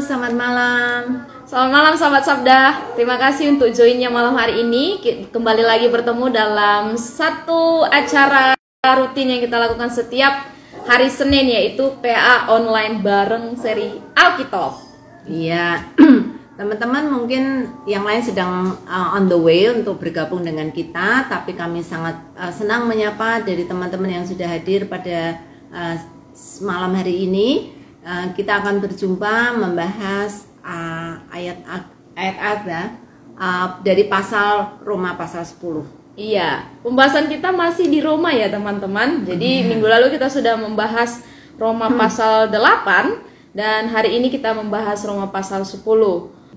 selamat malam. Selamat malam sahabat Sabda. Terima kasih untuk joinnya malam hari ini. Kembali lagi bertemu dalam satu acara rutin yang kita lakukan setiap hari Senin, yaitu PA online bareng seri Alkitab. Iya, teman-teman mungkin yang lain sedang on the way untuk bergabung dengan kita, tapi kami sangat senang menyapa dari teman-teman yang sudah hadir pada malam hari ini. Kita akan berjumpa membahas ayat-ayat dari pasal Roma pasal 10. Iya, pembahasan kita masih di Roma ya teman-teman. Jadi minggu lalu kita sudah membahas Roma pasal 8 dan hari ini kita membahas Roma pasal 10.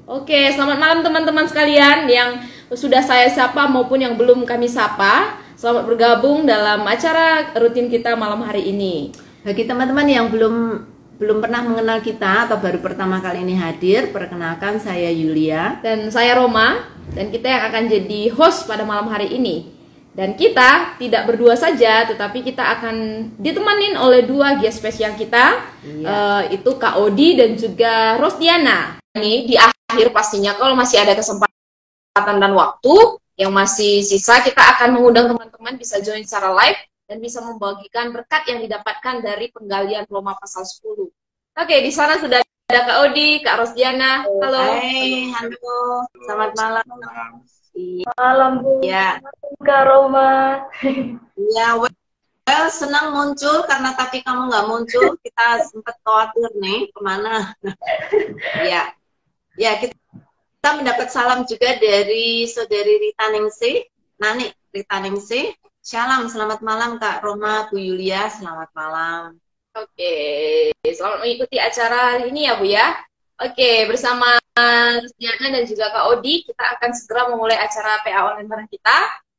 Oke, selamat malam teman-teman sekalian yang sudah saya sapa maupun yang belum kami sapa. Selamat bergabung dalam acara rutin kita malam hari ini. Bagi teman-teman yang belum pernah mengenal kita atau baru pertama kali ini hadir, perkenalkan saya Yulia dan saya Roma, dan kita yang akan jadi host pada malam hari ini. Dan kita tidak berdua saja, tetapi kita akan ditemanin oleh dua guest spesial kita, itu Kak Odi dan juga Rosdiana. Ini di akhir pastinya kalau masih ada kesempatan dan waktu yang masih sisa, kita akan mengundang teman-teman bisa join secara live dan bisa membagikan berkat yang didapatkan dari penggalian Roma pasal 10. Oke, di sana sudah ada Kak Odi, Kak Rosdiana. Halo. Hai, halo. Selamat malam. Malam Bu. Ya. Kak Roma. Ya, well, senang muncul karena tadi kamu nggak muncul. Kita sempat khawatir nih kemana. Ya, kita mendapat salam juga dari saudari Rita Ningsih, Nani Rita Ningsih. Shalom, selamat malam Kak Roma, Bu Yulia, selamat malam. Oke, selamat mengikuti acara hari ini ya Bu ya. Oke, bersama Diana dan juga Kak Odi, kita akan segera memulai acara PA online bareng kita.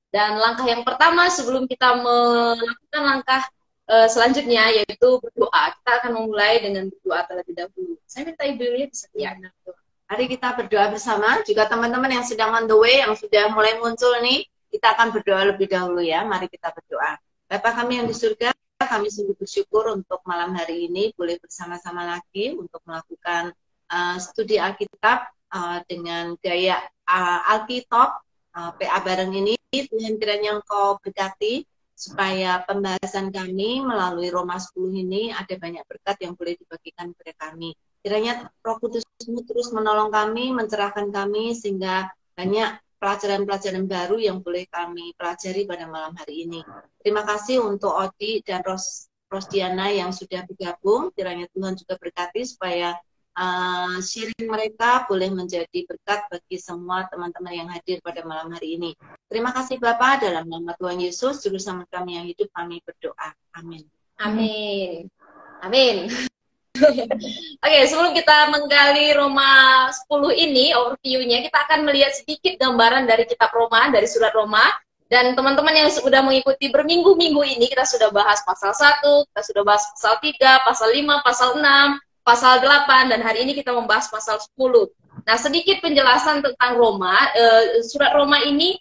Dan langkah yang pertama sebelum kita melakukan langkah selanjutnya, yaitu berdoa. Kita akan memulai dengan berdoa terlebih dahulu. Saya minta Ibu Yulia bisa Diana. Mari kita berdoa bersama, juga teman-teman yang sedang on the way, yang sudah mulai muncul nih, kita akan berdoa lebih dahulu ya. Mari kita berdoa. Bapa kami yang di surga, kami sungguh bersyukur untuk malam hari ini boleh bersama-sama lagi untuk melakukan studi Alkitab dengan gaya Alkitab PA bareng ini. Tuhan kiranya Engkau berkati supaya pembahasan kami melalui Roma 10 ini ada banyak berkat yang boleh dibagikan kepada kami. Kiranya Roh Kudus-Mu terus menolong kami, mencerahkan kami sehingga banyak pelajaran-pelajaran baru yang boleh kami pelajari pada malam hari ini. Terima kasih untuk Odi dan Rosdiana yang sudah bergabung. Kiranya Tuhan juga berkati supaya sharing mereka boleh menjadi berkat bagi semua teman-teman yang hadir pada malam hari ini. Terima kasih Bapak, dalam nama Tuhan Yesus, Juru Selamat kami yang hidup, kami berdoa. Amin. Amin. Amin. Oke, sebelum kita menggali Roma 10 ini, overview-nya, kita akan melihat sedikit gambaran dari kitab Roma, dari surat Roma. Dan teman-teman yang sudah mengikuti berminggu-minggu ini, kita sudah bahas pasal 1, kita sudah bahas pasal 3, pasal 5, pasal 6, pasal 8, dan hari ini kita membahas pasal 10. Nah, sedikit penjelasan tentang Roma. Surat Roma ini,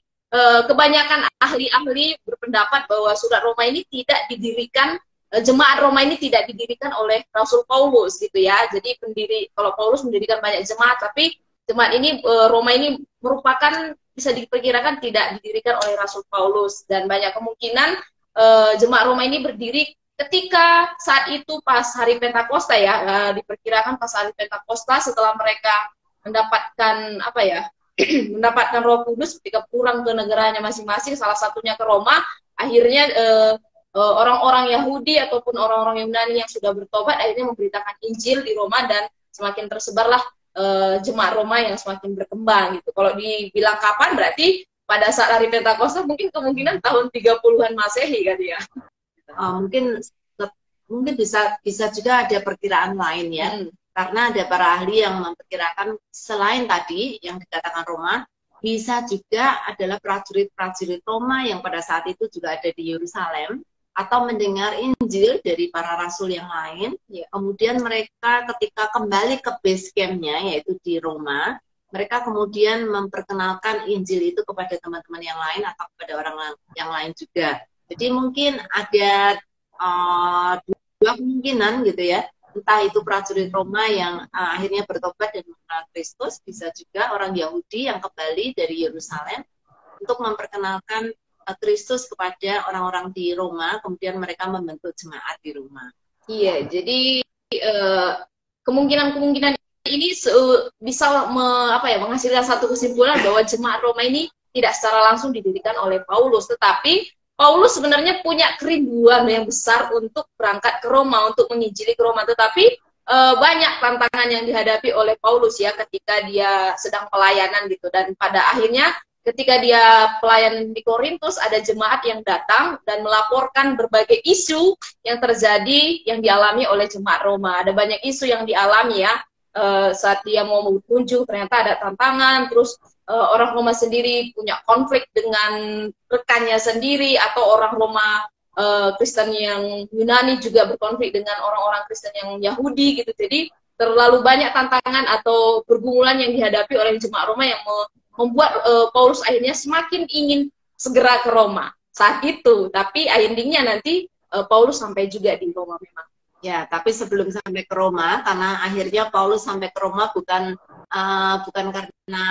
kebanyakan ahli-ahli berpendapat bahwa surat Roma ini tidak didirikan, jemaat Roma ini tidak didirikan oleh Rasul Paulus gitu ya. Jadi kalau Paulus mendirikan banyak jemaat, tapi jemaat ini Roma ini merupakan, bisa diperkirakan tidak didirikan oleh Rasul Paulus, dan banyak kemungkinan jemaat Roma ini berdiri ketika saat itu pas hari Pentakosta ya, diperkirakan pas hari Pentakosta setelah mereka mendapatkan mendapatkan Roh Kudus ketika pulang ke negaranya masing-masing, salah satunya ke Roma. Akhirnya orang-orang Yahudi ataupun orang-orang Yunani yang sudah bertobat akhirnya memberitakan Injil di Roma, dan semakin tersebarlah jemaat Roma yang semakin berkembang gitu. Kalau dibilang kapan, berarti pada saat hari Pentakosta mungkin kemungkinan tahun 30-an Masehi kan ya. Mungkin bisa juga ada perkiraan lain ya. Karena ada para ahli yang memperkirakan selain tadi yang dikatakan Roma, bisa juga adalah prajurit-prajurit Roma yang pada saat itu juga ada di Yerusalem, atau mendengar Injil dari para rasul yang lain. Kemudian mereka ketika kembali ke base camp-nya, yaitu di Roma, mereka kemudian memperkenalkan Injil itu kepada teman-teman yang lain atau kepada orang yang lain juga. Jadi mungkin ada dua kemungkinan gitu ya. entah itu prajurit Roma yang akhirnya bertobat dan mengenal Kristus, bisa juga orang Yahudi yang kembali dari Yerusalem untuk memperkenalkan Kristus kepada orang-orang di Roma, kemudian mereka membentuk jemaat di Roma. Iya, jadi kemungkinan-kemungkinan ini bisa menghasilkan satu kesimpulan bahwa jemaat Roma ini tidak secara langsung didirikan oleh Paulus, tetapi Paulus sebenarnya punya kerinduan yang besar untuk berangkat ke Roma, untuk menginjili ke Roma, tetapi banyak tantangan yang dihadapi oleh Paulus ya ketika dia sedang pelayanan gitu, dan pada akhirnya ketika dia pelayanan di Korintus, ada jemaat yang datang dan melaporkan berbagai isu yang terjadi, yang dialami oleh jemaat Roma. Ada banyak isu yang dialami ya, saat dia mau berkunjung ternyata ada tantangan, terus orang Roma sendiri punya konflik dengan rekannya sendiri, atau orang Roma Kristen yang Yunani juga berkonflik dengan orang-orang Kristen yang Yahudi gitu. Jadi terlalu banyak tantangan atau pergumulan yang dihadapi oleh jemaat Roma yang membuat Paulus akhirnya semakin ingin segera ke Roma saat itu. Tapi endingnya nanti Paulus sampai juga di Roma memang. Ya, tapi sebelum sampai ke Roma, karena akhirnya Paulus sampai ke Roma bukan karena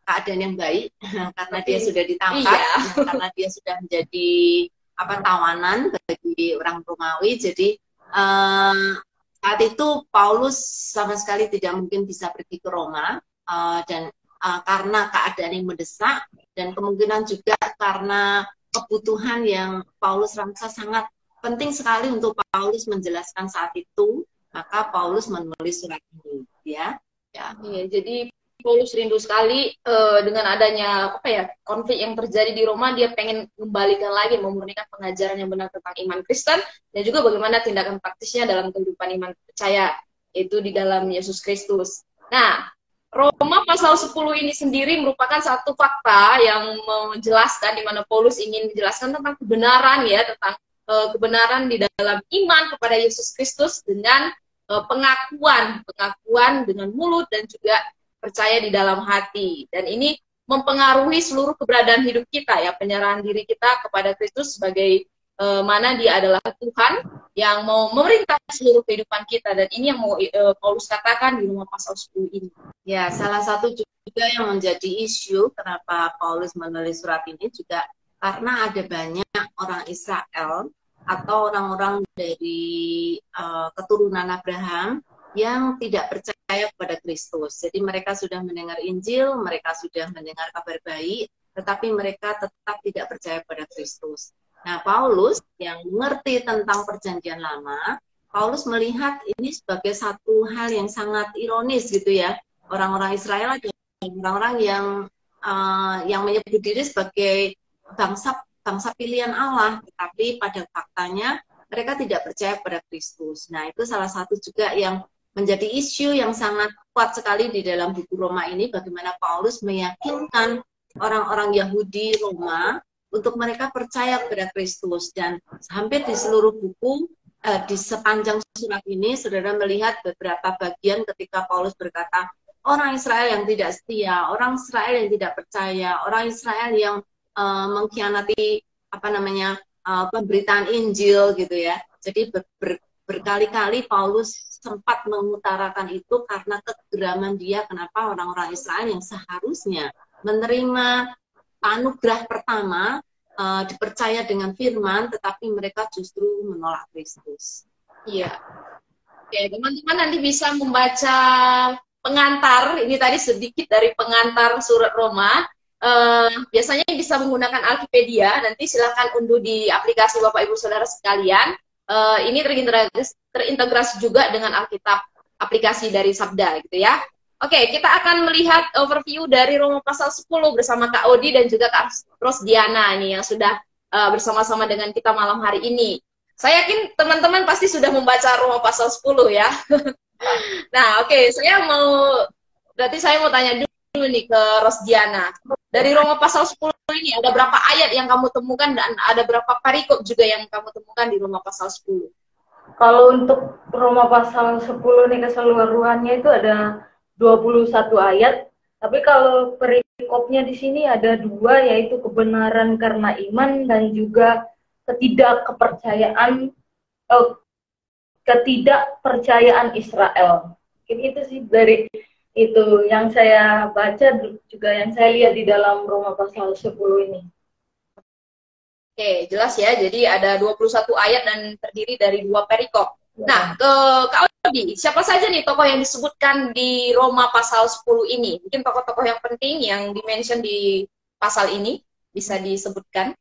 keadaan yang baik, karena dia sudah ditangkap, karena dia sudah menjadi tawanan bagi orang Romawi. Jadi saat itu Paulus sama sekali tidak mungkin bisa pergi ke Roma, dan karena keadaan yang mendesak, dan kemungkinan juga karena kebutuhan yang Paulus rasa sangat penting sekali untuk Paulus menjelaskan saat itu, maka Paulus menulis surat ini, ya. Iya, jadi Paulus rindu sekali dengan adanya konflik yang terjadi di Roma. Dia pengen kembalikan lagi, memurnikan pengajaran yang benar tentang iman Kristen, dan juga bagaimana tindakan praktisnya dalam kehidupan iman percaya, itu di dalam Yesus Kristus. Nah, Roma pasal 10 ini sendiri merupakan satu fakta yang menjelaskan, di mana Paulus ingin menjelaskan tentang kebenaran ya, tentang kebenaran di dalam iman kepada Yesus Kristus dengan pengakuan dengan mulut dan juga percaya di dalam hati. Dan ini mempengaruhi seluruh keberadaan hidup kita ya, penyerahan diri kita kepada Kristus sebagai mana dia adalah Tuhan yang mau memerintah seluruh kehidupan kita. Dan ini yang mau Paulus katakan di Roma pasal 10 ini. Ya, salah satu juga yang menjadi isu kenapa Paulus menulis surat ini juga karena ada banyak orang Israel atau orang-orang dari keturunan Abraham yang tidak percaya kepada Kristus. Jadi mereka sudah mendengar Injil, mereka sudah mendengar kabar baik, tetapi mereka tetap tidak percaya pada Kristus. Nah, Paulus yang mengerti tentang perjanjian lama, Paulus melihat ini sebagai satu hal yang sangat ironis gitu ya. Orang-orang Israel adalah orang-orang yang menyebut diri sebagai bangsa pilihan Allah, tetapi pada faktanya mereka tidak percaya pada Kristus. Nah, itu salah satu juga yang menjadi isu yang sangat kuat sekali di dalam buku Roma ini, bagaimana Paulus meyakinkan orang-orang Yahudi Roma untuk mereka percaya kepada Kristus. Dan hampir di seluruh buku, di sepanjang surat ini, saudara melihat beberapa bagian ketika Paulus berkata, orang Israel yang tidak setia, orang Israel yang tidak percaya, orang Israel yang mengkhianati pemberitaan Injil gitu ya. Jadi berkali-kali Paulus sempat mengutarakan itu karena kegeraman dia kenapa orang-orang Israel yang seharusnya menerima anugerah pertama dipercaya dengan firman, tetapi mereka justru menolak Kristus. Iya. Oke, teman-teman nanti bisa membaca pengantar, ini tadi sedikit dari pengantar surat Roma. Biasanya bisa menggunakan Alkipedia, nanti silakan unduh di aplikasi Bapak Ibu Saudara sekalian. Ini terintegrasi juga dengan Alkitab, aplikasi dari Sabda gitu ya. Oke, kita akan melihat overview dari Roma pasal 10 bersama Kak Odi dan juga Kak Rosdiana nih yang sudah bersama-sama dengan kita malam hari ini. Saya yakin teman-teman pasti sudah membaca Roma pasal 10 ya. Nah, oke, berarti saya mau tanya dulu nih ke Rosdiana. Dari Roma pasal 10 ini ada berapa ayat yang kamu temukan dan ada berapa perikop juga yang kamu temukan di Roma pasal 10? Kalau untuk Roma pasal 10 nih keseluruhannya itu ada 21 ayat, tapi kalau perikopnya di sini ada 2, yaitu kebenaran karena iman dan juga ketidakpercayaan ketidakpercayaan Israel. Itu sih dari itu yang saya baca, juga yang saya lihat di dalam Roma pasal 10 ini. Oke, jelas ya. Jadi ada 21 ayat dan terdiri dari 2 perikop. Nah, Kak Odi, siapa saja nih tokoh yang disebutkan di Roma pasal 10 ini? Mungkin tokoh-tokoh yang penting yang dimention di pasal ini bisa disebutkan?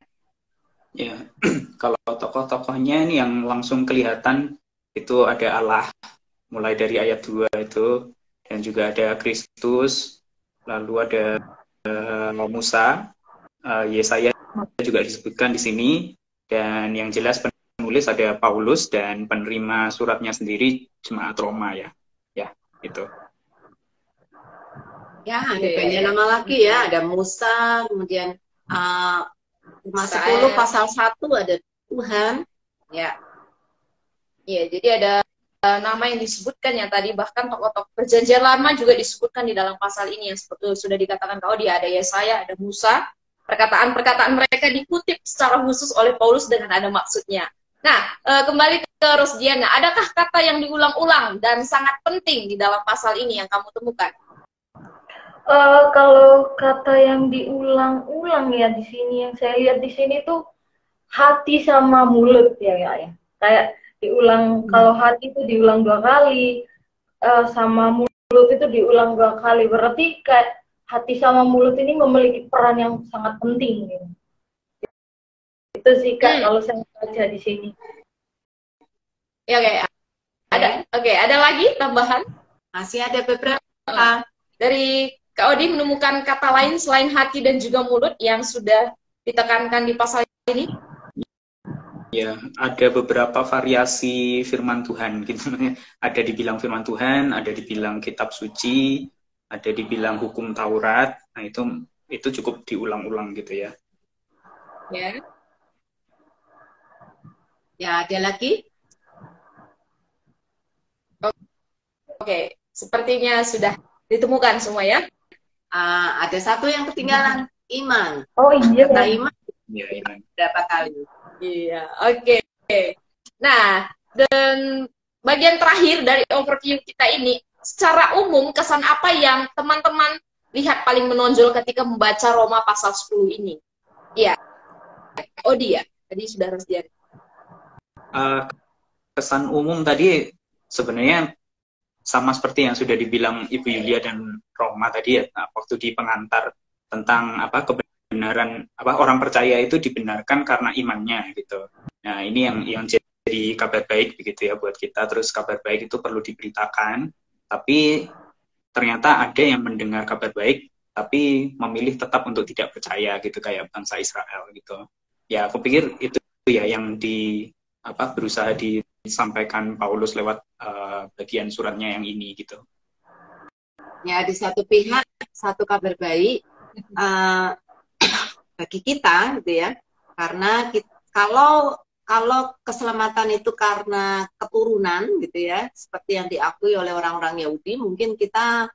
Ya, kalau tokoh-tokohnya ini yang langsung kelihatan itu ada Allah, mulai dari ayat 2 itu, dan juga ada Kristus, lalu ada Musa, Yesaya juga disebutkan di sini, dan yang jelas penulis ada Paulus dan penerima suratnya sendiri jemaat Roma ya, itu. Ya, ada banyak nama lagi ya, ada Musa, kemudian Roma 10 pasal 1 ada Tuhan, ya. Ya, jadi ada nama yang disebutkan ya tadi, bahkan tokoh-tokoh perjanjian lama juga disebutkan di dalam pasal ini yang seperti sudah dikatakan kalau dia ada Yesaya, ada Musa. Perkataan-perkataan mereka dikutip secara khusus oleh Paulus dengan ada maksudnya. Nah, kembali ke Rosdiana, adakah kata yang diulang-ulang dan sangat penting di dalam pasal ini yang kamu temukan? Kalau kata yang diulang-ulang ya di sini, yang saya lihat di sini tuh hati sama mulut ya. Kayak diulang, kalau hati itu diulang 2 kali, sama mulut itu diulang 2 kali. Berarti kayak hati sama mulut ini memiliki peran yang sangat penting gitu. Itu sih Kak, kalau saya baca di sini. Ya, ada lagi tambahan? Masih ada beberapa. Dari Kak Odi menemukan kata lain selain hati dan juga mulut yang sudah ditekankan di pasal ini? Ya, ada beberapa variasi firman Tuhan gitu. Ada dibilang firman Tuhan, ada dibilang kitab suci, ada dibilang hukum Taurat. Nah, itu cukup diulang-ulang gitu ya. Ya. Ya, ada lagi? Oke, sepertinya sudah ditemukan semua ya. Ada satu yang ketinggalan, iman. Oh iya. Kata iman. Ya, iman. Berapa kali? Iya, oke. Nah, dan bagian terakhir dari overview kita ini, secara umum kesan apa yang teman-teman lihat paling menonjol ketika membaca Roma pasal 10 ini? Iya. Odi ya, tadi sudah harus dia. Kesan umum tadi sebenarnya sama seperti yang sudah dibilang Ibu Yulia dan Roma tadi ya, waktu di pengantar tentang kebenaran orang percaya itu dibenarkan karena imannya gitu. Nah, ini yang jadi kabar baik begitu ya buat kita. Terus kabar baik itu perlu diberitakan, tapi ternyata ada yang mendengar kabar baik tapi memilih tetap untuk tidak percaya gitu, kayak bangsa Israel gitu. Ya, aku pikir itu ya yang berusaha disampaikan Paulus lewat bagian suratnya yang ini gitu. Ya, di satu pihak satu kabar baik bagi kita gitu ya, karena kalau keselamatan itu karena keturunan gitu ya, seperti yang diakui oleh orang-orang Yahudi, mungkin kita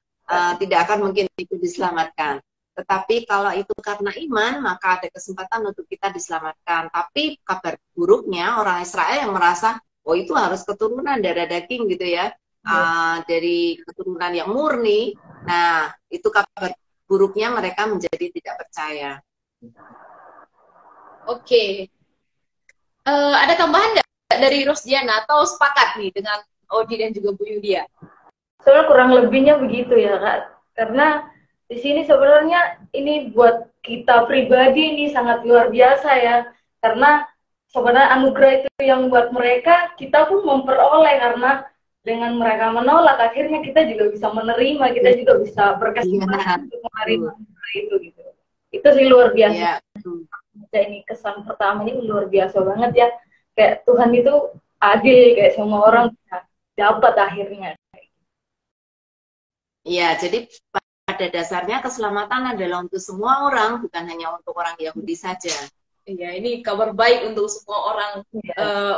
tidak akan mungkin itu diselamatkan. Tetapi kalau itu karena iman, maka ada kesempatan untuk kita diselamatkan. Tapi kabar buruknya orang Israel yang merasa, oh itu harus keturunan darah daging gitu ya, dari keturunan yang murni. Nah, itu kabar buruknya mereka menjadi tidak percaya. Oke. Ada tambahan nggak dari Rosdiana atau sepakat nih dengan Odi dan juga Bu Yulia? Soalnya kurang lebihnya begitu ya Kak. Karena di sini sebenarnya ini buat kita pribadi ini sangat luar biasa ya. Karena sebenarnya anugerah itu yang buat mereka, kita pun memperoleh, karena dengan mereka menolak, akhirnya kita juga bisa menerima, kita juga bisa berkesempatan untuk menerima itu gitu. Itu sih luar biasa. Ini kesan pertama ini luar biasa banget ya. Kayak Tuhan itu adil, kayak semua orang bisa dapat akhirnya. Iya, jadi pada dasarnya keselamatan adalah untuk semua orang, bukan hanya untuk orang Yahudi saja. Iya, ini kabar baik untuk semua orang,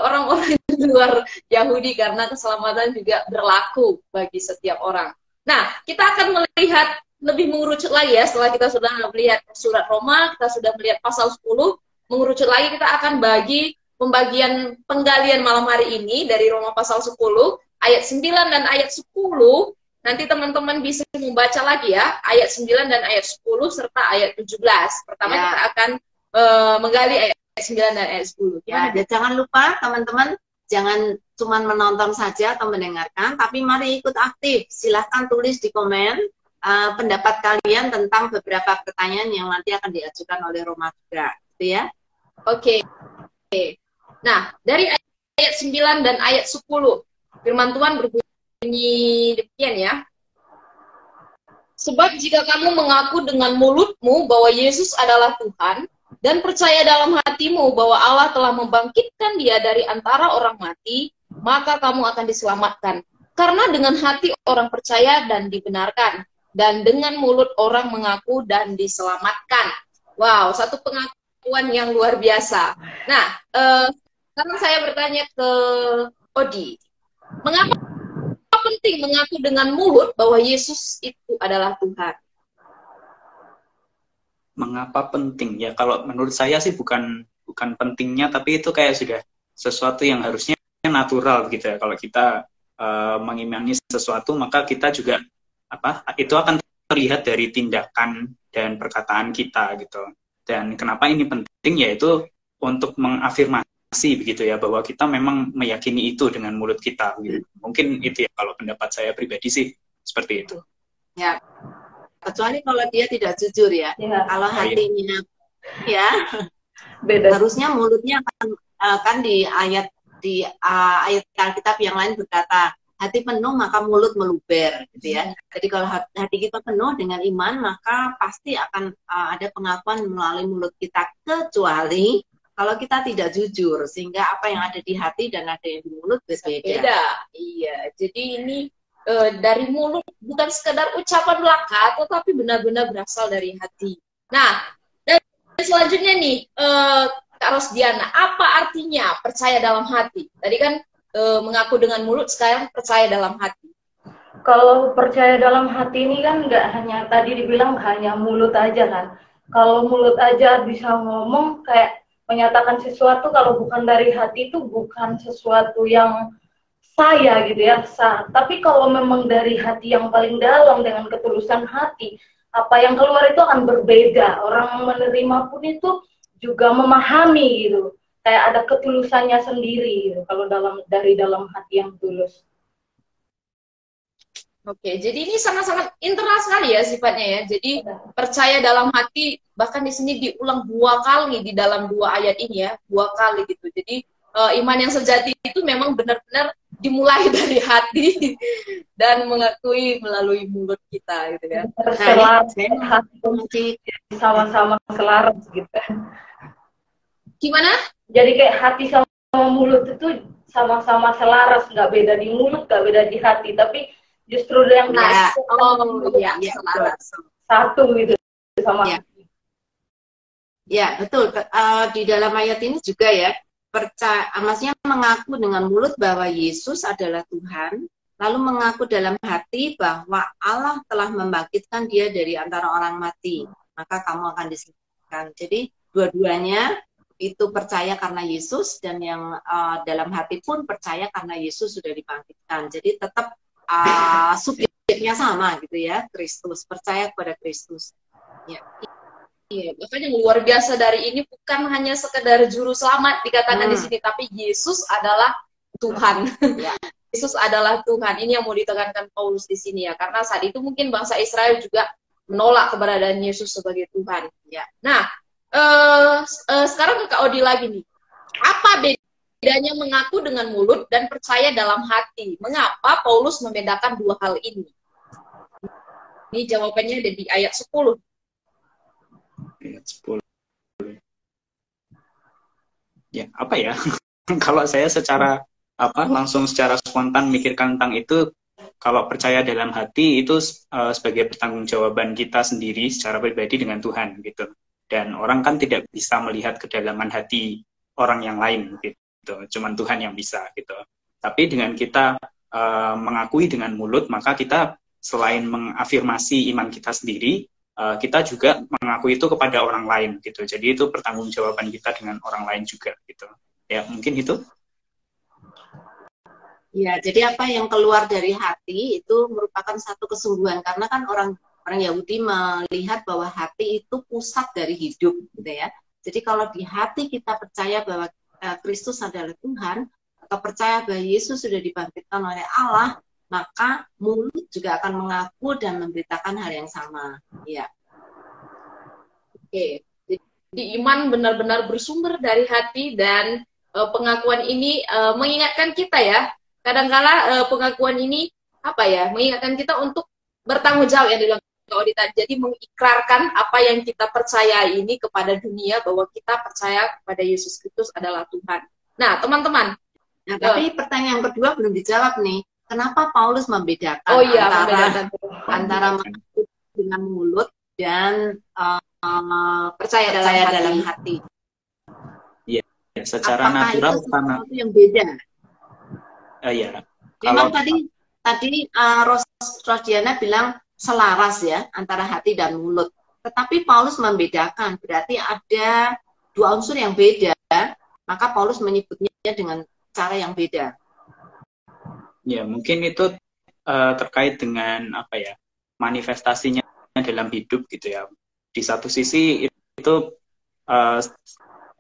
orang-orang di luar Yahudi, karena keselamatan juga berlaku bagi setiap orang. Nah, kita akan melihat lebih mengerucut lagi ya, setelah kita sudah melihat surat Roma, kita sudah melihat pasal 10, mengerucut lagi kita akan bagi pembagian penggalian malam hari ini dari Roma pasal 10, ayat 9 dan ayat 10. Nanti teman-teman bisa membaca lagi ya, ayat 9 dan ayat 10 serta ayat 17. Pertama kita akan menggali ayat 9 dan ayat 10. Ya, dan jangan lupa teman-teman, jangan cuma menonton saja atau mendengarkan, tapi mari ikut aktif. Silahkan tulis di komen pendapat kalian tentang beberapa pertanyaan yang nanti akan diajukan oleh Roma juga, gitu ya. Oke. Nah, dari ayat 9 dan ayat 10, firman Tuhan berbunyi demikian ya. Sebab jika kamu mengaku dengan mulutmu bahwa Yesus adalah Tuhan, dan percaya dalam hatimu bahwa Allah telah membangkitkan dia dari antara orang mati, maka kamu akan diselamatkan. Karena dengan hati orang percaya dan dibenarkan, dan dengan mulut orang mengaku dan diselamatkan. Wow, satu pengakuan yang luar biasa. Nah, sekarang saya bertanya ke Odi, mengapa penting mengaku dengan mulut bahwa Yesus itu adalah Tuhan? Mengapa penting? Ya kalau menurut saya sih bukan pentingnya, tapi itu kayak sudah sesuatu yang harusnya natural gitu ya. Kalau kita mengimani sesuatu, maka kita juga itu akan terlihat dari tindakan dan perkataan kita gitu. Dan kenapa ini penting? Yaitu untuk mengafirmasi begitu ya, bahwa kita memang meyakini itu dengan mulut kita gitu. Mungkin itu ya kalau pendapat saya pribadi sih seperti itu. Ya, kecuali kalau dia tidak jujur ya. Kalau hatinya ya beda. Harusnya mulutnya akan di ayat Alkitab yang lain berkata, hati penuh maka mulut meluber gitu ya. Jadi kalau hati kita penuh dengan iman, maka pasti akan ada pengakuan melalui mulut kita, kecuali kalau kita tidak jujur, sehingga apa yang ada di hati dan ada yang di mulut berbeda. Iya, jadi ini dari mulut bukan sekedar ucapan belaka, tetapi benar-benar berasal dari hati. Nah, dan selanjutnya nih, Kak Rosdiana, apa artinya percaya dalam hati? Tadi kan mengaku dengan mulut, sekarang percaya dalam hati. Kalau percaya dalam hati ini kan nggak hanya tadi dibilang hanya mulut aja kan. Kalau mulut aja bisa ngomong kayak menyatakan sesuatu, kalau bukan dari hati itu bukan sesuatu yang saya gitu ya, sah. Tapi kalau memang dari hati yang paling dalam dengan ketulusan hati, apa yang keluar itu akan berbeda. Orang menerima pun itu juga memahami gitu. Kayak ada ketulusannya sendiri gitu, kalau dari dalam hati yang tulus. Oke, jadi ini sangat-sangat internal sekali ya sifatnya ya. Jadi percaya dalam hati, bahkan di sini diulang 2 kali di dalam 2 ayat ini ya, 2 kali gitu. Jadi iman yang sejati itu memang benar-benar dimulai dari hati dan mengakui melalui mulut kita gitu kan. Selaras, hati sama-sama selaras gitu. Gimana? Jadi kayak hati sama mulut itu sama-sama selaras, nggak beda di mulut, nggak beda di hati, tapi justru yang selaras. Satu gitu sama. Ya, betul. Di dalam ayat ini juga ya, maksudnya mengaku dengan mulut bahwa Yesus adalah Tuhan, lalu mengaku dalam hati bahwa Allah telah membangkitkan dia dari antara orang mati, maka kamu akan diselamatkan. Jadi dua-duanya itu percaya karena Yesus, dan yang dalam hati pun percaya karena Yesus sudah dibangkitkan. Jadi tetap subjeknya sama gitu ya, Kristus, percaya kepada Kristus. Ya. Iya, makanya yang luar biasa dari ini bukan hanya sekedar juru selamat dikatakan di sini, tapi Yesus adalah Tuhan. Yesus adalah Tuhan. Ini yang mau ditekankan Paulus di sini ya, karena saat itu mungkin bangsa Israel juga menolak keberadaan Yesus sebagai Tuhan. Ya. Nah, sekarang ke Kak Odi lagi nih. Apa bedanya mengaku dengan mulut dan percaya dalam hati? Mengapa Paulus membedakan 2 hal ini? Ini jawabannya ada di ayat 10. Ayat 10. Ya, apa ya? Kalau saya langsung secara spontan mikirkan tentang itu, kalau percaya dalam hati itu sebagai pertanggungjawaban kita sendiri secara pribadi dengan Tuhan gitu. Dan orang kan tidak bisa melihat kedalaman hati orang yang lain gitu. Cuman Tuhan yang bisa gitu. Tapi dengan kita mengakui dengan mulut, maka kita selain mengafirmasi iman kita sendiri, kita juga mengakui itu kepada orang lain gitu. Jadi itu pertanggungjawaban kita dengan orang lain juga gitu. Ya, mungkin itu. Ya, jadi apa yang keluar dari hati itu merupakan satu kesungguhan, karena kan orang Yahudi melihat bahwa hati itu pusat dari hidup, gitu ya. Jadi kalau di hati kita percaya bahwa Kristus adalah Tuhan, atau percaya bahwa Yesus sudah dibangkitkan oleh Allah, maka mulut juga akan mengaku dan memberitakan hal yang sama. Ya. Oke, jadi iman benar-benar bersumber dari hati, dan pengakuan ini mengingatkan kita ya. Kadang-kala pengakuan ini mengingatkan kita untuk bertanggung jawab ya dalam audita. Jadi mengikrarkan apa yang kita percaya ini kepada dunia, bahwa kita percaya kepada Yesus Kristus adalah Tuhan. Nah, teman-teman. Nah, tapi pertanyaan kedua belum dijawab nih. Kenapa Paulus membedakan antara mengaku dengan mulut dan percaya dalam hati? Ya, secara apakah natural itu sesuatu yang beda? Ya. Memang tadi Rosdiana bilang selaras ya antara hati dan mulut. Tetapi Paulus membedakan, berarti ada dua unsur yang beda, maka Paulus menyebutnya dengan cara yang beda. Ya, mungkin itu terkait dengan manifestasinya dalam hidup gitu ya. Di satu sisi itu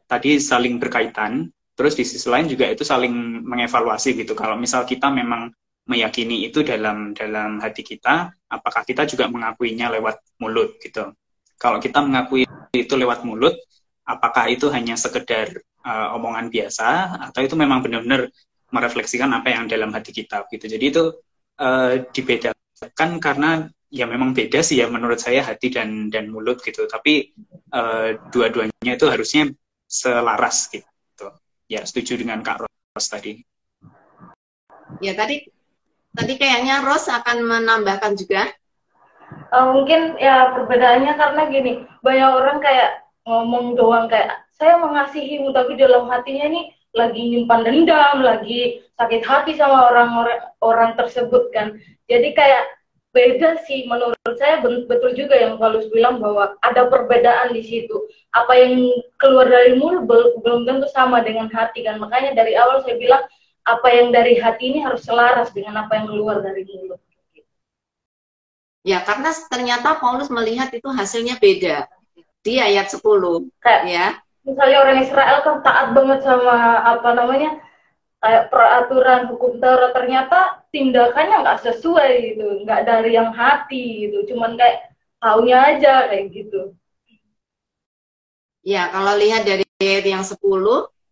tadi saling berkaitan. Terus di sisi lain juga itu saling mengevaluasi gitu. Kalau misal kita memang meyakini itu dalam hati kita, apakah kita juga mengakuinya lewat mulut gitu. Kalau kita mengakui itu lewat mulut, apakah itu hanya sekedar omongan biasa, atau itu memang benar-benar merefleksikan apa yang dalam hati kita gitu. Jadi itu dibedakan karena ya memang beda sih ya menurut saya, hati dan mulut gitu. Tapi dua-duanya itu harusnya selaras gitu. Ya, setuju dengan Kak Ros tadi. Ya, tadi kayaknya Ros akan menambahkan juga. Mungkin ya perbedaannya karena gini, banyak orang kayak ngomong doang kayak saya mengasihimu, tapi dalam hatinya nih lagi nyimpan dendam, lagi sakit hati sama orang tersebut kan. Jadi kayak beda sih, menurut saya betul juga yang Paulus bilang bahwa ada perbedaan di situ. Apa yang keluar dari mulut belum tentu sama dengan hati kan. Makanya dari awal saya bilang apa yang dari hati ini harus selaras dengan apa yang keluar dari mulut. Ya, karena ternyata Paulus melihat itu hasilnya beda. Di ayat 10, kayak ya. Misalnya orang Israel kan taat banget sama kayak peraturan hukum Taurat, ternyata tindakannya nggak sesuai gitu, nggak dari yang hati gitu, cuman kayak taunya aja kayak gitu. Ya, kalau lihat dari ayat yang 10,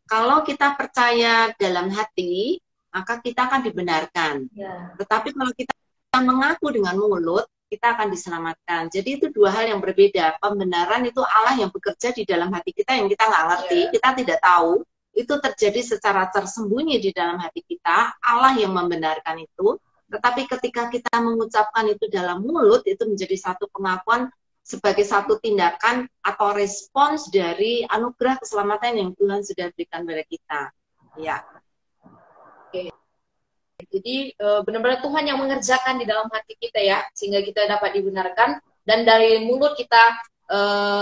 kalau kita percaya dalam hati, maka kita akan dibenarkan. Ya. Tetapi kalau kita mengaku dengan mulut, kita akan diselamatkan. Jadi itu dua hal yang berbeda. Pembenaran itu Allah yang bekerja di dalam hati kita yang kita nggak ngerti, kita tidak tahu. Itu terjadi secara tersembunyi di dalam hati kita, Allah yang membenarkan itu. Tetapi ketika kita mengucapkan itu dalam mulut, itu menjadi satu pengakuan sebagai satu tindakan atau respons dari anugerah keselamatan yang Tuhan sudah berikan kepada kita. Ya. Oke. Jadi benar-benar Tuhan yang mengerjakan di dalam hati kita ya, sehingga kita dapat dibenarkan, dan dari mulut kita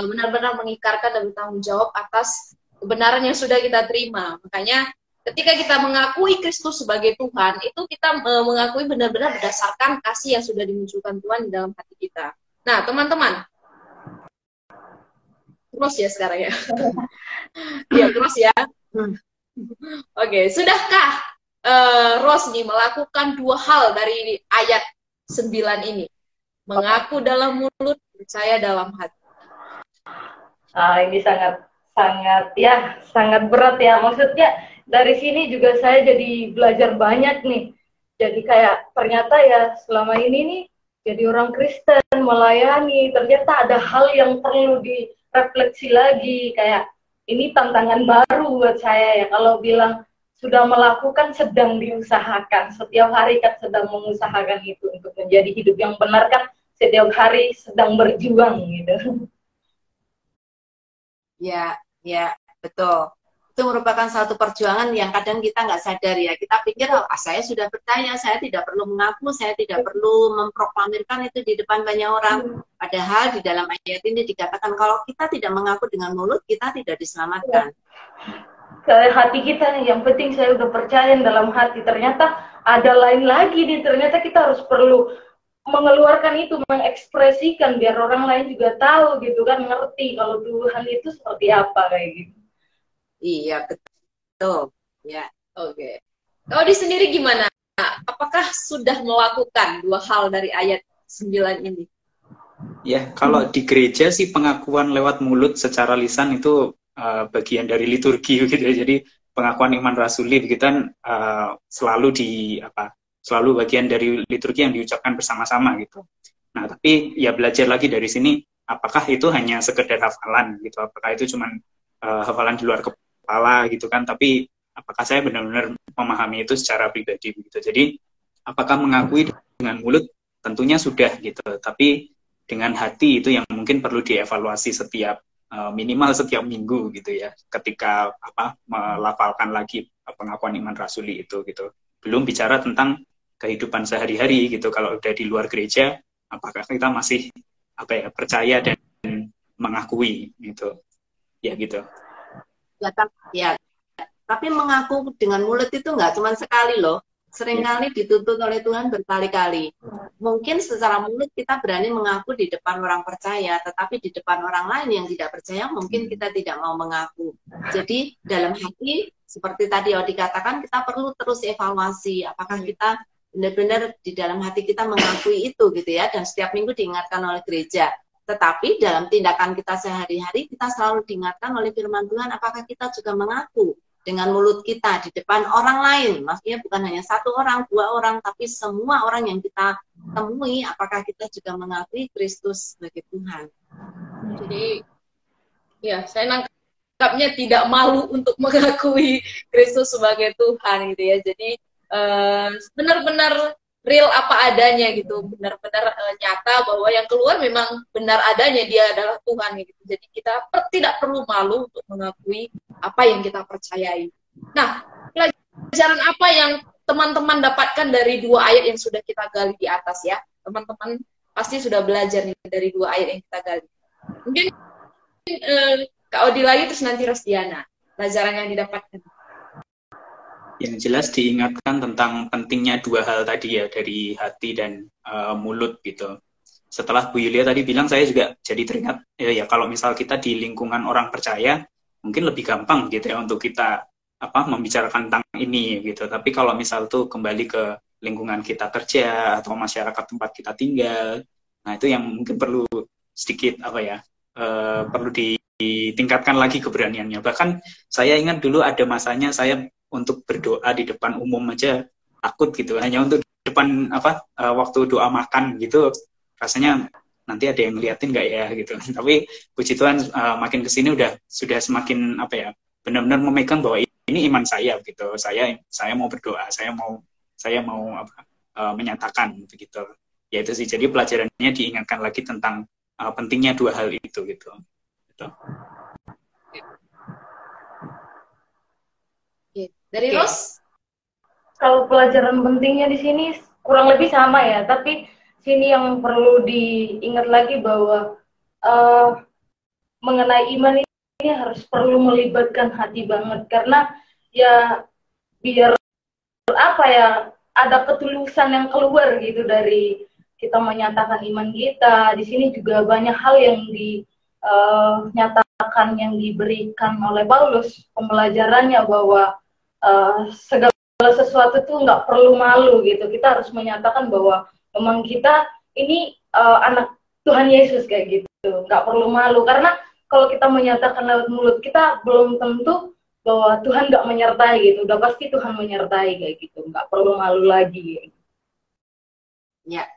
benar-benar mengikrarkan dan bertanggung jawab atas kebenaran yang sudah kita terima. Makanya ketika kita mengakui Kristus sebagai Tuhan, itu kita mengakui benar-benar berdasarkan kasih yang sudah dimunculkan Tuhan di dalam hati kita. Nah, teman-teman, terus ya sekarang ya. Ya, terus ya. Oke, sudahkah Ros nih melakukan dua hal dari ayat 9 ini? Mengaku dalam mulut, percaya dalam hati. Ini sangat berat ya. Maksudnya dari sini juga saya jadi belajar banyak nih. Jadi kayak ternyata ya selama ini nih jadi orang Kristen melayani, ternyata ada hal yang perlu direfleksi lagi. Kayak ini tantangan baru buat saya ya. Kalau bilang sudah melakukan, sedang diusahakan. Setiap hari kan sedang mengusahakan itu untuk menjadi hidup yang benar kan. Setiap hari sedang berjuang gitu. Ya, betul. Itu merupakan suatu perjuangan yang kadang kita nggak sadar ya. Kita pikir, saya sudah percaya, saya tidak perlu mengaku, saya tidak perlu memproklamirkan itu di depan banyak orang. Padahal di dalam ayat ini dikatakan kalau kita tidak mengaku dengan mulut, kita tidak diselamatkan. ke hati kita nih, yang penting saya udah percaya dalam hati, ternyata ada lain lagi nih, ternyata kita harus perlu mengeluarkan itu, mengekspresikan biar orang lain juga tahu gitu kan, ngerti kalau Tuhan itu seperti apa kayak gitu. Iya, betul. Ya. Oke. Kalau di sendiri gimana? Apakah sudah melakukan dua hal dari ayat 9 ini? Ya, kalau di gereja sih pengakuan lewat mulut secara lisan itu bagian dari liturgi gitu ya. Jadi pengakuan iman rasuli begitu kan selalu selalu bagian dari liturgi yang diucapkan bersama-sama gitu. Nah, tapi ya belajar lagi dari sini, apakah itu hanya sekedar hafalan gitu? Apakah itu cuma hafalan di luar kepala gitu kan? Tapi apakah saya benar-benar memahami itu secara pribadi begitu? Jadi apakah mengakui dengan mulut? Tentunya sudah gitu. Tapi dengan hati itu yang mungkin perlu dievaluasi setiap minimal setiap minggu gitu ya. Ketika melafalkan lagi pengakuan iman rasuli itu gitu. Belum bicara tentang kehidupan sehari-hari gitu. Kalau udah di luar gereja, apakah kita masih percaya dan mengakui gitu? Ya gitu. Ya, tapi mengaku dengan mulut itu nggak cuma sekali loh. Seringkali dituntut oleh Tuhan berkali-kali. Mungkin secara mulut kita berani mengaku di depan orang percaya, tetapi di depan orang lain yang tidak percaya mungkin kita tidak mau mengaku. Jadi dalam hati, seperti tadi Odi katakan, kita perlu terus evaluasi apakah kita benar-benar di dalam hati kita mengakui itu gitu ya, dan setiap minggu diingatkan oleh gereja. Tetapi dalam tindakan kita sehari-hari, kita selalu diingatkan oleh firman Tuhan, apakah kita juga mengaku dengan mulut kita di depan orang lain. Maksudnya bukan hanya satu orang, dua orang, tapi semua orang yang kita temui, apakah kita juga mengakui Kristus sebagai Tuhan. Jadi, ya, saya nangkapnya tidak malu untuk mengakui Kristus sebagai Tuhan gitu ya. Jadi, benar-benar real apa adanya gitu, benar-benar nyata bahwa yang keluar memang benar adanya, dia adalah Tuhan gitu. Jadi kita tidak perlu malu untuk mengakui apa yang kita percayai. Nah, pelajaran apa yang teman-teman dapatkan dari dua ayat yang sudah kita gali di atas ya? Teman-teman pasti sudah belajar nih dari dua ayat yang kita gali. Mungkin Kak Odi lagi, terus nanti Rosdiana. Pelajaran yang didapatkan. Yang jelas diingatkan tentang pentingnya dua hal tadi ya, dari hati dan mulut gitu. Setelah Bu Yulia tadi bilang, saya juga jadi teringat ya kalau misal kita di lingkungan orang percaya, mungkin lebih gampang gitu ya untuk kita membicarakan tentang ini gitu. Tapi kalau misal tuh kembali ke lingkungan kita kerja atau masyarakat tempat kita tinggal, nah itu yang mungkin perlu sedikit perlu ditingkatkan lagi keberaniannya. Bahkan saya ingat dulu ada masanya saya untuk berdoa di depan umum aja takut gitu, hanya untuk depan waktu doa makan gitu, rasanya nanti ada yang ngeliatin nggak ya gitu. Tapi puji Tuhan makin kesini sudah semakin benar-benar memegang bahwa ini iman saya gitu. Saya mau berdoa, saya mau menyatakan begitu. Ya itu sih, jadi pelajarannya diingatkan lagi tentang pentingnya dua hal itu gitu. Dari Ros? Kalau pelajaran pentingnya di sini kurang lebih sama ya, tapi sini yang perlu diingat lagi bahwa mengenai iman ini harus perlu melibatkan hati banget, karena ya biar ada ketulusan yang keluar gitu dari kita menyatakan iman kita. Di sini juga banyak hal yang dinyatakan, yang diberikan oleh Paulus, pembelajarannya bahwa segala sesuatu tuh nggak perlu malu gitu. Kita harus menyatakan bahwa memang kita ini anak Tuhan Yesus kayak gitu, nggak perlu malu, karena kalau kita menyatakan lewat mulut kita belum tentu bahwa Tuhan nggak menyertai gitu. Udah pasti Tuhan menyertai kayak gitu, nggak perlu malu lagi. Ya.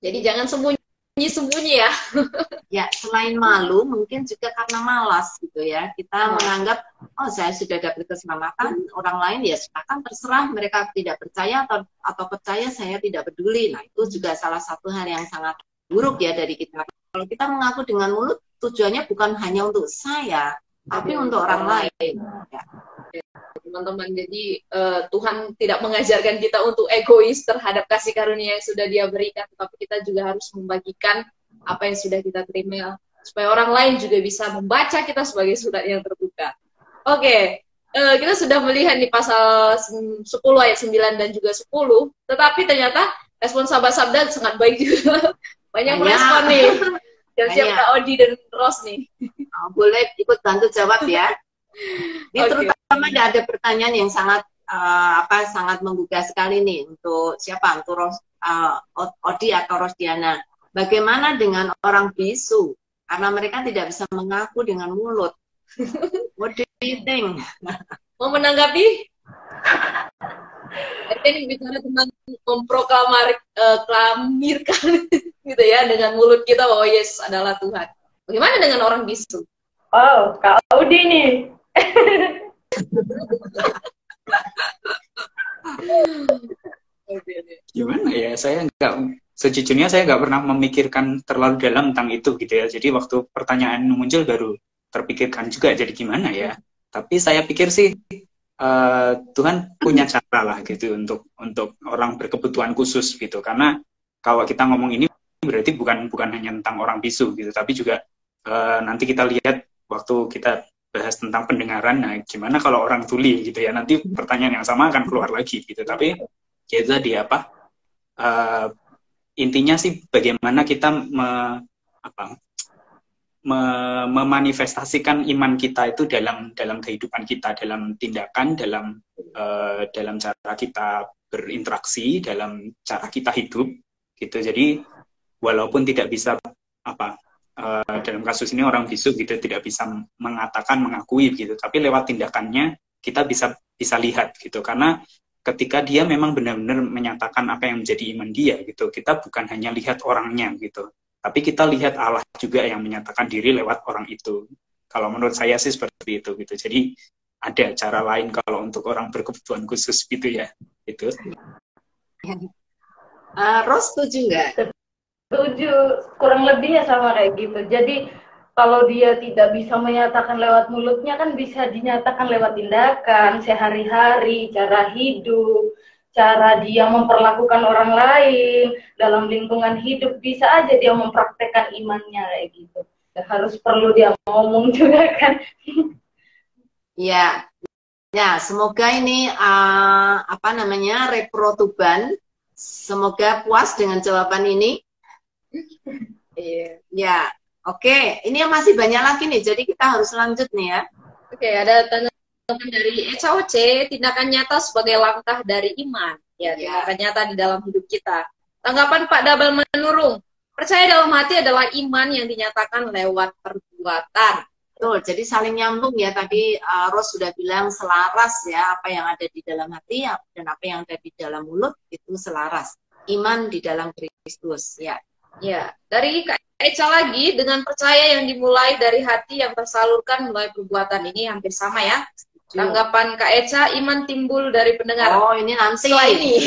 Jadi jangan sembunyi ya. Ya, selain malu, mungkin juga karena malas gitu ya. Kita menganggap, oh saya sudah dapat keselamatan, orang lain ya silakan terserah, mereka tidak percaya atau percaya, saya tidak peduli. Nah, itu juga salah satu hal yang sangat buruk ya dari kita. Kalau kita mengaku dengan mulut, tujuannya bukan hanya untuk saya, tapi untuk orang lain. Ya. Teman-teman, jadi Tuhan tidak mengajarkan kita untuk egois terhadap kasih karunia yang sudah Dia berikan, tetapi kita juga harus membagikan apa yang sudah kita terima supaya orang lain juga bisa membaca kita sebagai surat yang terbuka. Oke, kita sudah melihat di pasal 10 ayat 9 dan juga 10, tetapi ternyata respon sahabat-sahabat sangat baik juga. Banyak merespon nih. Siap-siap Kak Odi dan Ros nih. Boleh ikut bantu jawab ya. Ini terutama ada pertanyaan yang sangat sangat menggugah sekali nih untuk siapa? Untuk Odi atau Rosdiana. Bagaimana dengan orang bisu? Karena mereka tidak bisa mengaku dengan mulut. What do you think? Mau menanggapi? Ini bicara tentang memproklamirkan gitu ya, dengan mulut kita bahwa Yesus adalah Tuhan. Bagaimana dengan orang bisu? Oh, Kak Audi nih. Gimana ya, sejujurnya saya nggak pernah memikirkan terlalu dalam tentang itu gitu ya. Jadi waktu pertanyaan muncul baru terpikirkan juga jadi gimana ya. Tapi saya pikir sih Tuhan punya cara lah gitu untuk orang berkebutuhan khusus gitu. Karena kalau kita ngomong ini berarti bukan hanya tentang orang bisu gitu, tapi juga nanti kita lihat waktu kita bahas tentang pendengaran. Nah, gimana kalau orang tuli gitu ya? Nanti pertanyaan yang sama akan keluar lagi gitu. Tapi ya tadi intinya sih bagaimana kita memanifestasikan iman kita itu dalam kehidupan kita, dalam tindakan, dalam cara kita berinteraksi, dalam cara kita hidup gitu. Jadi walaupun tidak bisa dalam kasus ini orang bisu gitu tidak bisa mengakui gitu, tapi lewat tindakannya kita bisa lihat gitu. Karena ketika dia memang benar-benar menyatakan apa yang menjadi iman dia gitu, kita bukan hanya lihat orangnya gitu, tapi kita lihat Allah juga yang menyatakan diri lewat orang itu. Kalau menurut saya sih seperti itu gitu. Jadi ada cara lain kalau untuk orang berkebutuhan khusus gitu ya. Itu. Ros setuju nggak? Setuju, kurang lebihnya sama kayak gitu. Jadi kalau dia tidak bisa menyatakan lewat mulutnya, kan bisa dinyatakan lewat tindakan sehari-hari, cara hidup, cara dia memperlakukan orang lain dalam lingkungan hidup. Bisa aja dia mempraktekkan imannya kayak gitu. Harus perlu dia ngomong juga kan. Ya, semoga ini Repro Tuban, semoga puas dengan jawaban ini. Ya, oke. Ini yang masih banyak lagi nih, jadi kita harus lanjut nih ya. Oke, ada tanggapan dari ECOC, tindakan nyata sebagai langkah dari iman. Ya, tindakan nyata di dalam hidup kita. Tanggapan Pak Dabal Menurung, percaya dalam hati adalah iman yang dinyatakan lewat perbuatan. Betul, jadi saling nyambung ya. Tadi Ros sudah bilang selaras ya, apa yang ada di dalam hati dan apa yang ada di dalam mulut itu selaras. Iman di dalam Kristus, ya. Ya, dari Kak Eca lagi, dengan percaya yang dimulai dari hati yang tersalurkan melalui perbuatan, ini hampir sama ya. Tanggapan Kak Eca, iman timbul dari pendengar. Oh, ini nanti. Setelah ini.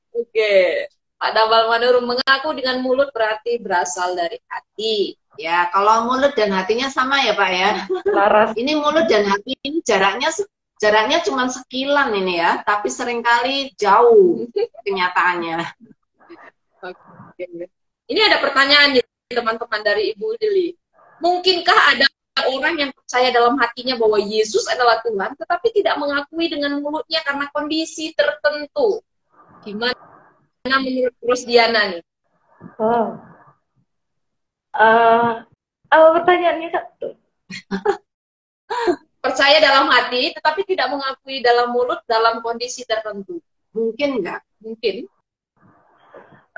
Oke. Pak Dabal Manurung mengaku dengan mulut berarti berasal dari hati. Ya, kalau mulut dan hatinya sama ya Pak ya. Laras. Ini mulut dan hati ini jaraknya cuma sekilan ini ya, tapi seringkali jauh kenyataannya. Oke. Ini ada pertanyaan nih teman-teman dari Ibu Deli. Mungkinkah ada orang yang percaya dalam hatinya bahwa Yesus adalah Tuhan, tetapi tidak mengakui dengan mulutnya karena kondisi tertentu? Gimana menurut Rosdiana nih? Oh. Apa pertanyaannya Kak? Percaya dalam hati, tetapi tidak mengakui dalam mulut dalam kondisi tertentu. Mungkin nggak? Mungkin.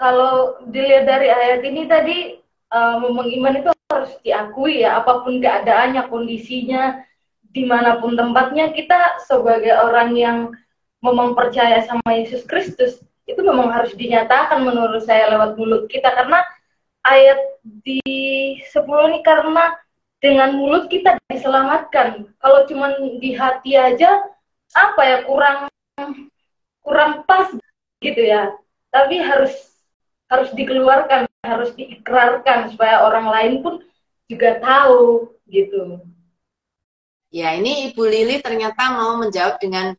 Kalau dilihat dari ayat ini tadi, memang iman itu harus diakui ya, apapun keadaannya, kondisinya, dimanapun tempatnya, kita sebagai orang yang memang percaya sama Yesus Kristus, itu memang harus dinyatakan menurut saya lewat mulut kita. Karena ayat di 10 ini, karena dengan mulut kita diselamatkan. Kalau cuma di hati aja, apa ya, kurang pas gitu ya. Tapi harus dikeluarkan, harus diikrarkan supaya orang lain pun juga tahu gitu. Ya, ini Ibu Lili ternyata mau menjawab dengan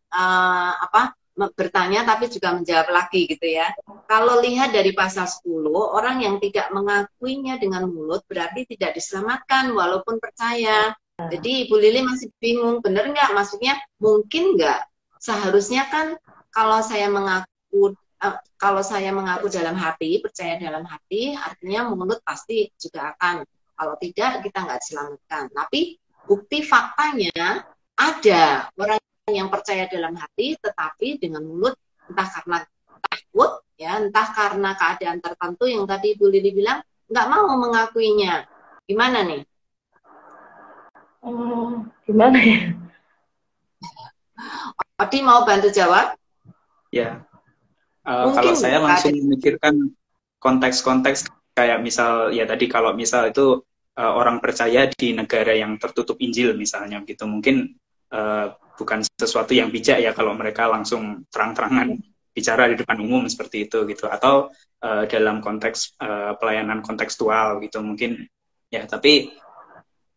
bertanya tapi juga menjawab lagi gitu ya. Kalau lihat dari pasal 10, orang yang tidak mengakuinya dengan mulut berarti tidak diselamatkan walaupun percaya. Jadi Ibu Lili masih bingung, bener nggak? Maksudnya mungkin nggak? Seharusnya kan kalau saya mengaku dalam hati, percaya dalam hati, artinya mulut pasti juga akan. Kalau tidak, kita nggak diselamatkan. Tapi bukti faktanya ada orang yang percaya dalam hati, tetapi dengan mulut, entah karena takut, ya, entah karena keadaan tertentu yang tadi Ibu Lili bilang, nggak mau mengakuinya. Gimana nih? Gimana ya? Odi mau bantu jawab? Ya, kalau saya langsung memikirkan konteks-konteks kayak misal ya tadi kalau misal itu orang percaya di negara yang tertutup Injil misalnya gitu, mungkin bukan sesuatu yang bijak ya kalau mereka langsung terang-terangan bicara di depan umum seperti itu gitu, atau dalam konteks pelayanan kontekstual gitu mungkin ya. Tapi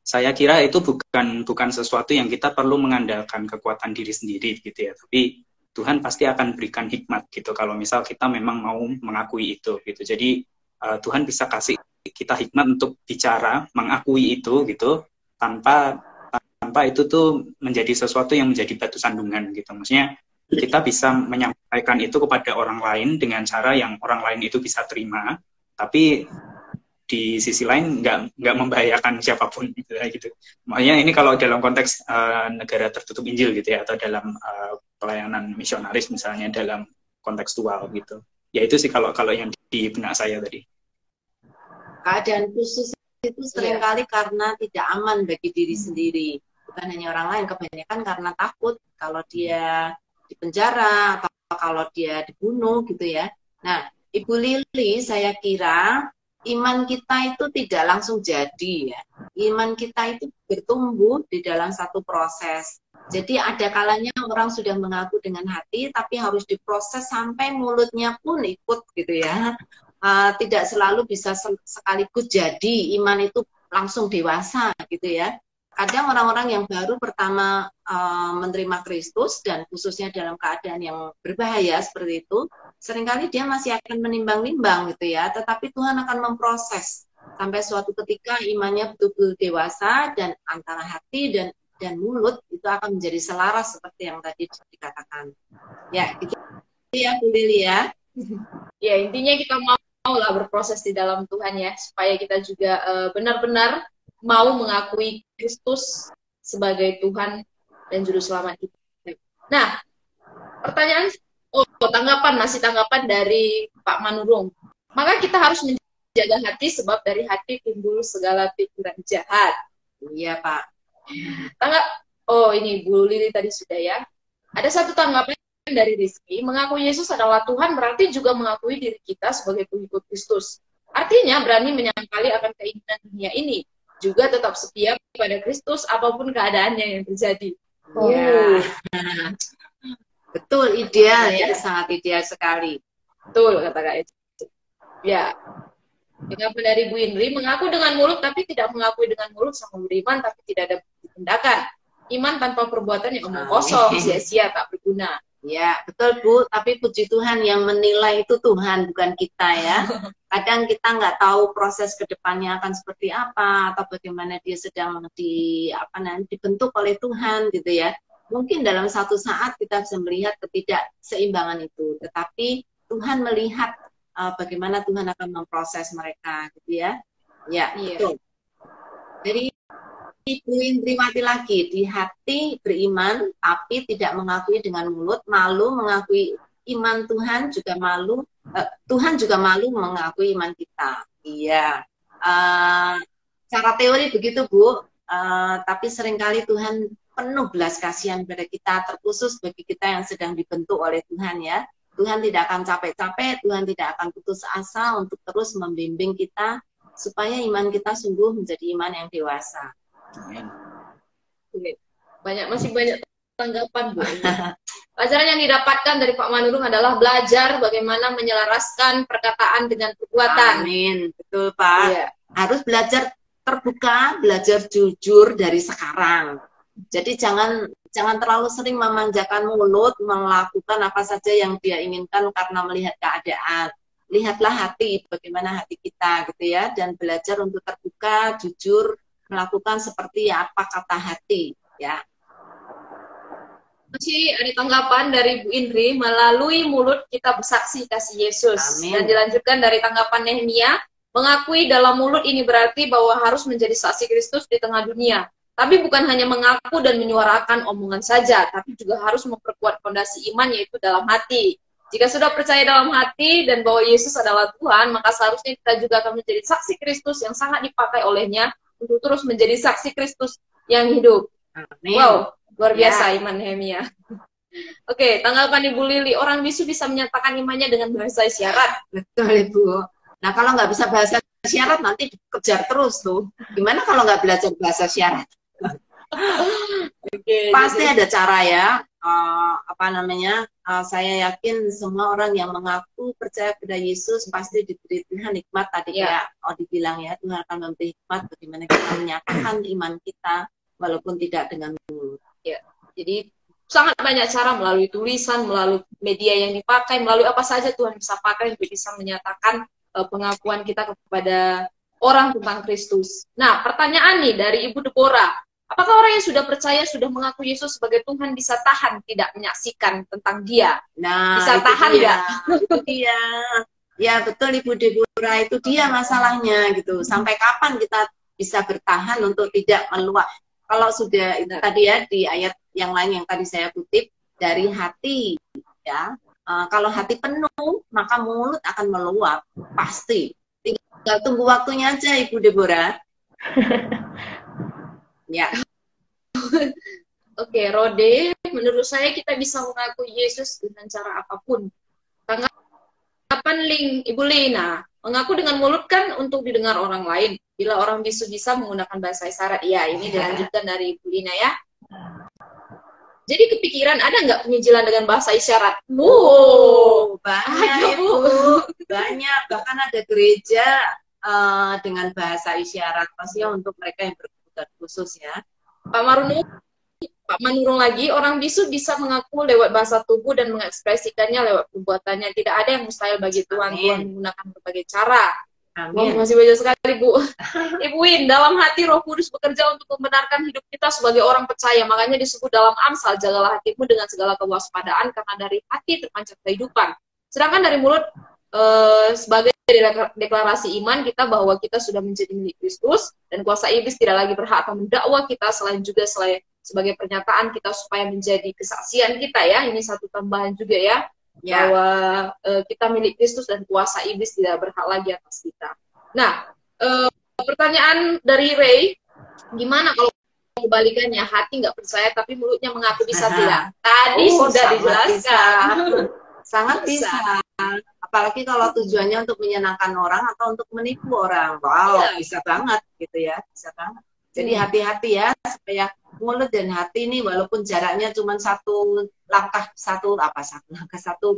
saya kira itu bukan sesuatu yang kita perlu mengandalkan kekuatan diri sendiri gitu ya, tapi Tuhan pasti akan berikan hikmat gitu kalau misal kita memang mau mengakui itu gitu. Jadi Tuhan bisa kasih kita hikmat untuk bicara, mengakui itu gitu, tanpa itu tuh menjadi sesuatu yang menjadi batu sandungan gitu. Maksudnya kita bisa menyampaikan itu kepada orang lain dengan cara yang orang lain itu bisa terima, tapi di sisi lain nggak membahayakan siapapun gitu. Makanya ini kalau dalam konteks negara tertutup Injil gitu ya, atau dalam pelayanan misionaris misalnya dalam kontekstual gitu. Ya itu sih kalau yang di benak saya tadi. Keadaan khusus itu seringkali karena tidak aman bagi diri sendiri, bukan hanya orang lain, kebanyakan karena takut kalau dia dipenjara atau kalau dia dibunuh gitu ya. Nah, Ibu Lili, saya kira iman kita itu tidak langsung jadi ya. Iman kita itu bertumbuh di dalam satu proses. Jadi ada kalanya orang sudah mengaku dengan hati, tapi harus diproses sampai mulutnya pun ikut gitu ya. Tidak selalu bisa sekaligus jadi iman itu langsung dewasa gitu ya. Kadang orang-orang yang baru pertama menerima Kristus dan khususnya dalam keadaan yang berbahaya seperti itu, seringkali dia masih akan menimbang-nimbang gitu ya, tetapi Tuhan akan memproses sampai suatu ketika imannya betul-betul dewasa dan antara hati dan mulut itu akan menjadi selaras seperti yang tadi dikatakan. Ya, gitu ya Bu Lili ya. Ya, intinya kita mau lah berproses di dalam Tuhan ya, supaya kita juga benar-benar mau mengakui Kristus sebagai Tuhan dan Juru Selamat kita. Nah, pertanyaan, tanggapan dari Pak Manurung. Maka kita harus menjaga hati sebab dari hati timbul segala pikiran jahat. Iya Pak. Ini Bu Lili tadi sudah ya. Ada satu tanggapan dari Rizky, mengakui Yesus adalah Tuhan berarti juga mengakui diri kita sebagai pengikut Kristus. Artinya berani menyangkali akan keinginan dunia ini, juga tetap setia pada Kristus apapun keadaannya yang terjadi. Ya. Betul, ideal ya, sangat ideal sekali. Betul kata Kak Eci. Ya. Tanggapan dari Bu Indri, mengaku dengan mulut tapi tidak mengakui dengan mulut sama beriman tapi tidak ada tindakan. Iman tanpa perbuatan yang omong kosong, sia-sia, tak berguna. Ya, betul Bu, tapi puji Tuhan yang menilai itu Tuhan, bukan kita ya. Kadang kita nggak tahu proses kedepannya akan seperti apa, atau bagaimana dia sedang dibentuk oleh Tuhan gitu ya. Mungkin dalam satu saat kita bisa melihat ketidakseimbangan itu, tetapi Tuhan melihat bagaimana Tuhan akan memproses mereka gitu ya. Ya, betul. Jadi Ibu Indriwati lagi, di hati beriman tapi tidak mengakui dengan mulut, malu mengakui iman Tuhan juga malu, Tuhan juga malu mengakui iman kita. Iya, cara teori begitu Bu, tapi seringkali Tuhan penuh belas kasihan pada kita, terkhusus bagi kita yang sedang dibentuk oleh Tuhan ya. Tuhan tidak akan capek-capek, Tuhan tidak akan putus asa untuk terus membimbing kita supaya iman kita sungguh menjadi iman yang dewasa. Masih banyak tanggapan Bu. Pelajaran yang didapatkan dari Pak Manurung adalah belajar bagaimana menyelaraskan perkataan dengan perbuatan. Amin, betul Pak. Iya. Harus belajar terbuka, belajar jujur dari sekarang. Jadi jangan terlalu sering memanjakan mulut, melakukan apa saja yang dia inginkan karena melihat keadaan. Lihatlah hati, bagaimana hati kita gitu ya, dan belajar untuk terbuka, jujur, melakukan seperti apa kata hati, ya. Masih ada tanggapan dari Bu Indri, melalui mulut kita bersaksi kasih Yesus. Amin. Dan dilanjutkan dari tanggapan Nehemia, mengakui dalam mulut ini berarti bahwa harus menjadi saksi Kristus di tengah dunia. Tapi bukan hanya mengaku dan menyuarakan omongan saja, tapi juga harus memperkuat fondasi iman, yaitu dalam hati. Jika sudah percaya dalam hati dan bahwa Yesus adalah Tuhan, maka seharusnya kita juga akan menjadi saksi Kristus yang sangat dipakai olehnya untuk terus menjadi saksi Kristus yang hidup. Amin. Wow, luar biasa iman Nehemia. Oke, tanggapan Ibu Lili, orang bisu bisa menyatakan imannya dengan bahasa isyarat. Betul, Ibu. Nah, kalau nggak bisa bahasa isyarat nanti dikejar terus tuh. Gimana kalau nggak belajar bahasa isyarat? Pasti ada cara ya. Saya yakin semua orang yang mengaku percaya pada Yesus pasti diberi Tuhan hikmat tadi ya. Dibilang ya, Tuhan akan memberi hikmat bagaimana kita menyatakan iman kita walaupun tidak dengan mulut. Ya, jadi sangat banyak cara, melalui tulisan, melalui media yang dipakai, melalui apa saja Tuhan bisa pakai untuk bisa menyatakan pengakuan kita kepada orang tentang Kristus. Nah, pertanyaan nih dari Ibu Deborah, apakah orang yang sudah percaya, sudah mengaku Yesus sebagai Tuhan bisa tahan tidak menyaksikan tentang Dia? Nah, bisa tahan nggak? Itu dia. Ya betul Ibu Deborah, itu dia masalahnya gitu. Sampai kapan kita bisa bertahan untuk tidak meluap? Kalau sudah itu tadi ya di ayat yang lain yang tadi saya kutip dari hati ya. Kalau hati penuh maka mulut akan meluap pasti. Tinggal tunggu waktunya aja Ibu Deborah. Ya. Oke, Rode, menurut saya kita bisa mengaku Yesus dengan cara apapun. Tanggapan Ibu Lina, mengaku dengan mulut kan untuk didengar orang lain. Bila orang bisu bisa menggunakan bahasa isyarat, ya ini dilanjutkan dari Ibu Lina ya. Jadi kepikiran ada nggak penginjilan dengan bahasa isyarat? Banyak Bu. Banyak, bahkan ada gereja dengan bahasa isyarat, pastinya untuk mereka yang berkebutuhan khusus ya. Pak Manurung lagi, orang bisu bisa mengaku lewat bahasa tubuh dan mengekspresikannya lewat perbuatannya. Tidak ada yang mustahil bagi Tuhan. Tuhan menggunakan berbagai cara. Amin. Masih banyak sekali, Bu. Ibu Win, dalam hati Roh Kudus bekerja untuk membenarkan hidup kita sebagai orang percaya. Makanya disebut dalam Amsal, jagalah hatimu dengan segala kewaspadaan, karena dari hati terpancar kehidupan. Sedangkan dari mulut, sebagai deklarasi iman kita bahwa kita sudah menjadi milik Kristus, dan kuasa iblis tidak lagi berhak akan mendakwa kita, selain sebagai pernyataan kita supaya menjadi kesaksian kita ya. Ini satu tambahan juga ya. Bahwa kita milik Kristus dan kuasa iblis tidak berhak lagi atas kita. Nah, pertanyaan dari Ray, gimana kalau kebalikannya, hati nggak percaya tapi mulutnya mengaku bisa tidak? Tadi sudah dijelaskan. Sangat bisa. Apalagi kalau tujuannya untuk menyenangkan orang atau untuk menipu orang. Wow, bisa banget gitu ya, bisa banget. Jadi hati-hati ya, supaya mulut dan hati ini walaupun jaraknya cuma satu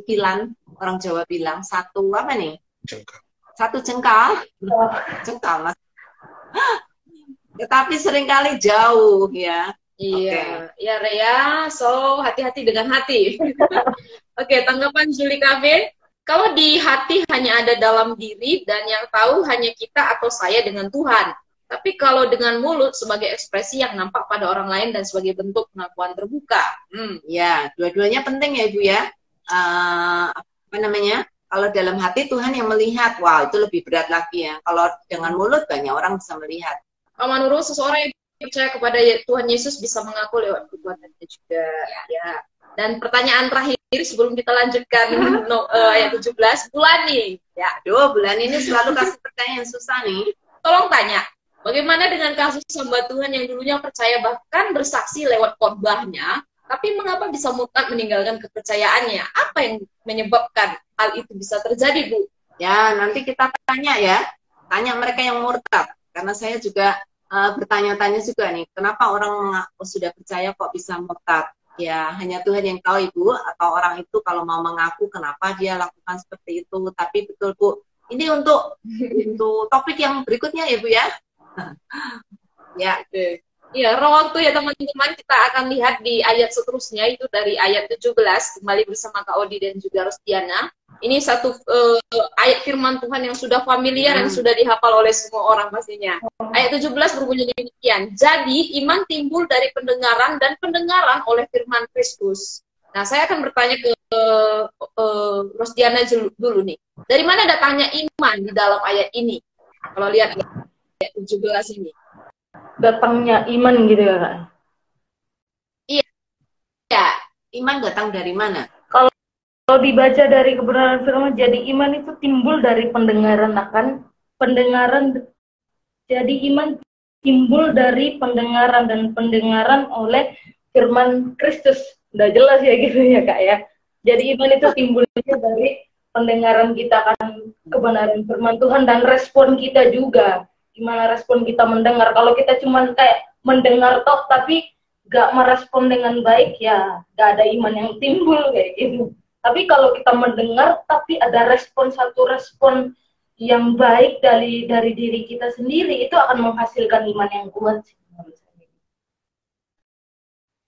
pilan, orang Jawa bilang satu apa nih? Jengkal. Satu jengkal. Jengkal mas. Tetapi seringkali jauh ya. Iya, ya Rea, so hati-hati dengan hati. Oke, tanggapan Juli Cafe. Kalau di hati hanya ada dalam diri dan yang tahu hanya kita atau saya dengan Tuhan. Tapi kalau dengan mulut sebagai ekspresi yang nampak pada orang lain dan sebagai bentuk pengakuan terbuka. Ya, dua-duanya penting ya Ibu ya. Kalau dalam hati Tuhan yang melihat, wow itu lebih berat lagi ya. Kalau dengan mulut banyak orang bisa melihat. Pak Manurung, seseorang yang percaya kepada Tuhan Yesus bisa mengaku lewat perbuatannya juga. Ya. Dan pertanyaan terakhir sebelum kita lanjutkan ayat 17, Bulan nih. Ya, Bulan ini selalu kasih pertanyaan susah nih. Tolong tanya. Bagaimana dengan kasus hamba Tuhan yang dulunya percaya bahkan bersaksi lewat khotbahnya, tapi mengapa bisa murtad meninggalkan kepercayaannya? Apa yang menyebabkan hal itu bisa terjadi, Bu? Ya, nanti kita tanya ya. Tanya mereka yang murtad. Karena saya juga bertanya-tanya juga nih, kenapa orang sudah percaya kok bisa murtad? Ya, hanya Tuhan yang tahu Ibu, atau orang itu kalau mau mengaku kenapa dia lakukan seperti itu. Tapi betul Bu, ini untuk topik yang berikutnya ya Bu ya. Ya, Ya, waktu ya teman-teman, kita akan lihat di ayat seterusnya, itu dari ayat 17, kembali bersama Kak Odi dan juga Rosdiana. Ini satu ayat firman Tuhan yang sudah familiar, yang sudah dihafal oleh semua orang pastinya. Ayat 17 berbunyi demikian. Jadi, iman timbul dari pendengaran dan pendengaran oleh firman Kristus. Nah, saya akan bertanya ke Rosdiana dulu nih. Dari mana datangnya iman di dalam ayat ini? Kalau lihat ayat 17 ini. Datangnya iman gitu ya, Kak? Iya, iman datang dari mana? Kalau dibaca dari kebenaran firman, jadi iman itu timbul dari pendengaran pendengaran. Jadi iman timbul dari pendengaran dan pendengaran oleh firman Kristus. Udah jelas ya gitu ya, Kak ya. Jadi iman itu timbulnya dari pendengaran kita kan kebenaran firman Tuhan, dan respon kita juga. Gimana respon kita mendengar? Kalau kita cuma kayak mendengar toh tapi gak merespon dengan baik, ya gak ada iman yang timbul kayak gitu. Tapi kalau kita mendengar tapi ada satu respon yang baik dari diri kita sendiri, itu akan menghasilkan iman yang kuat.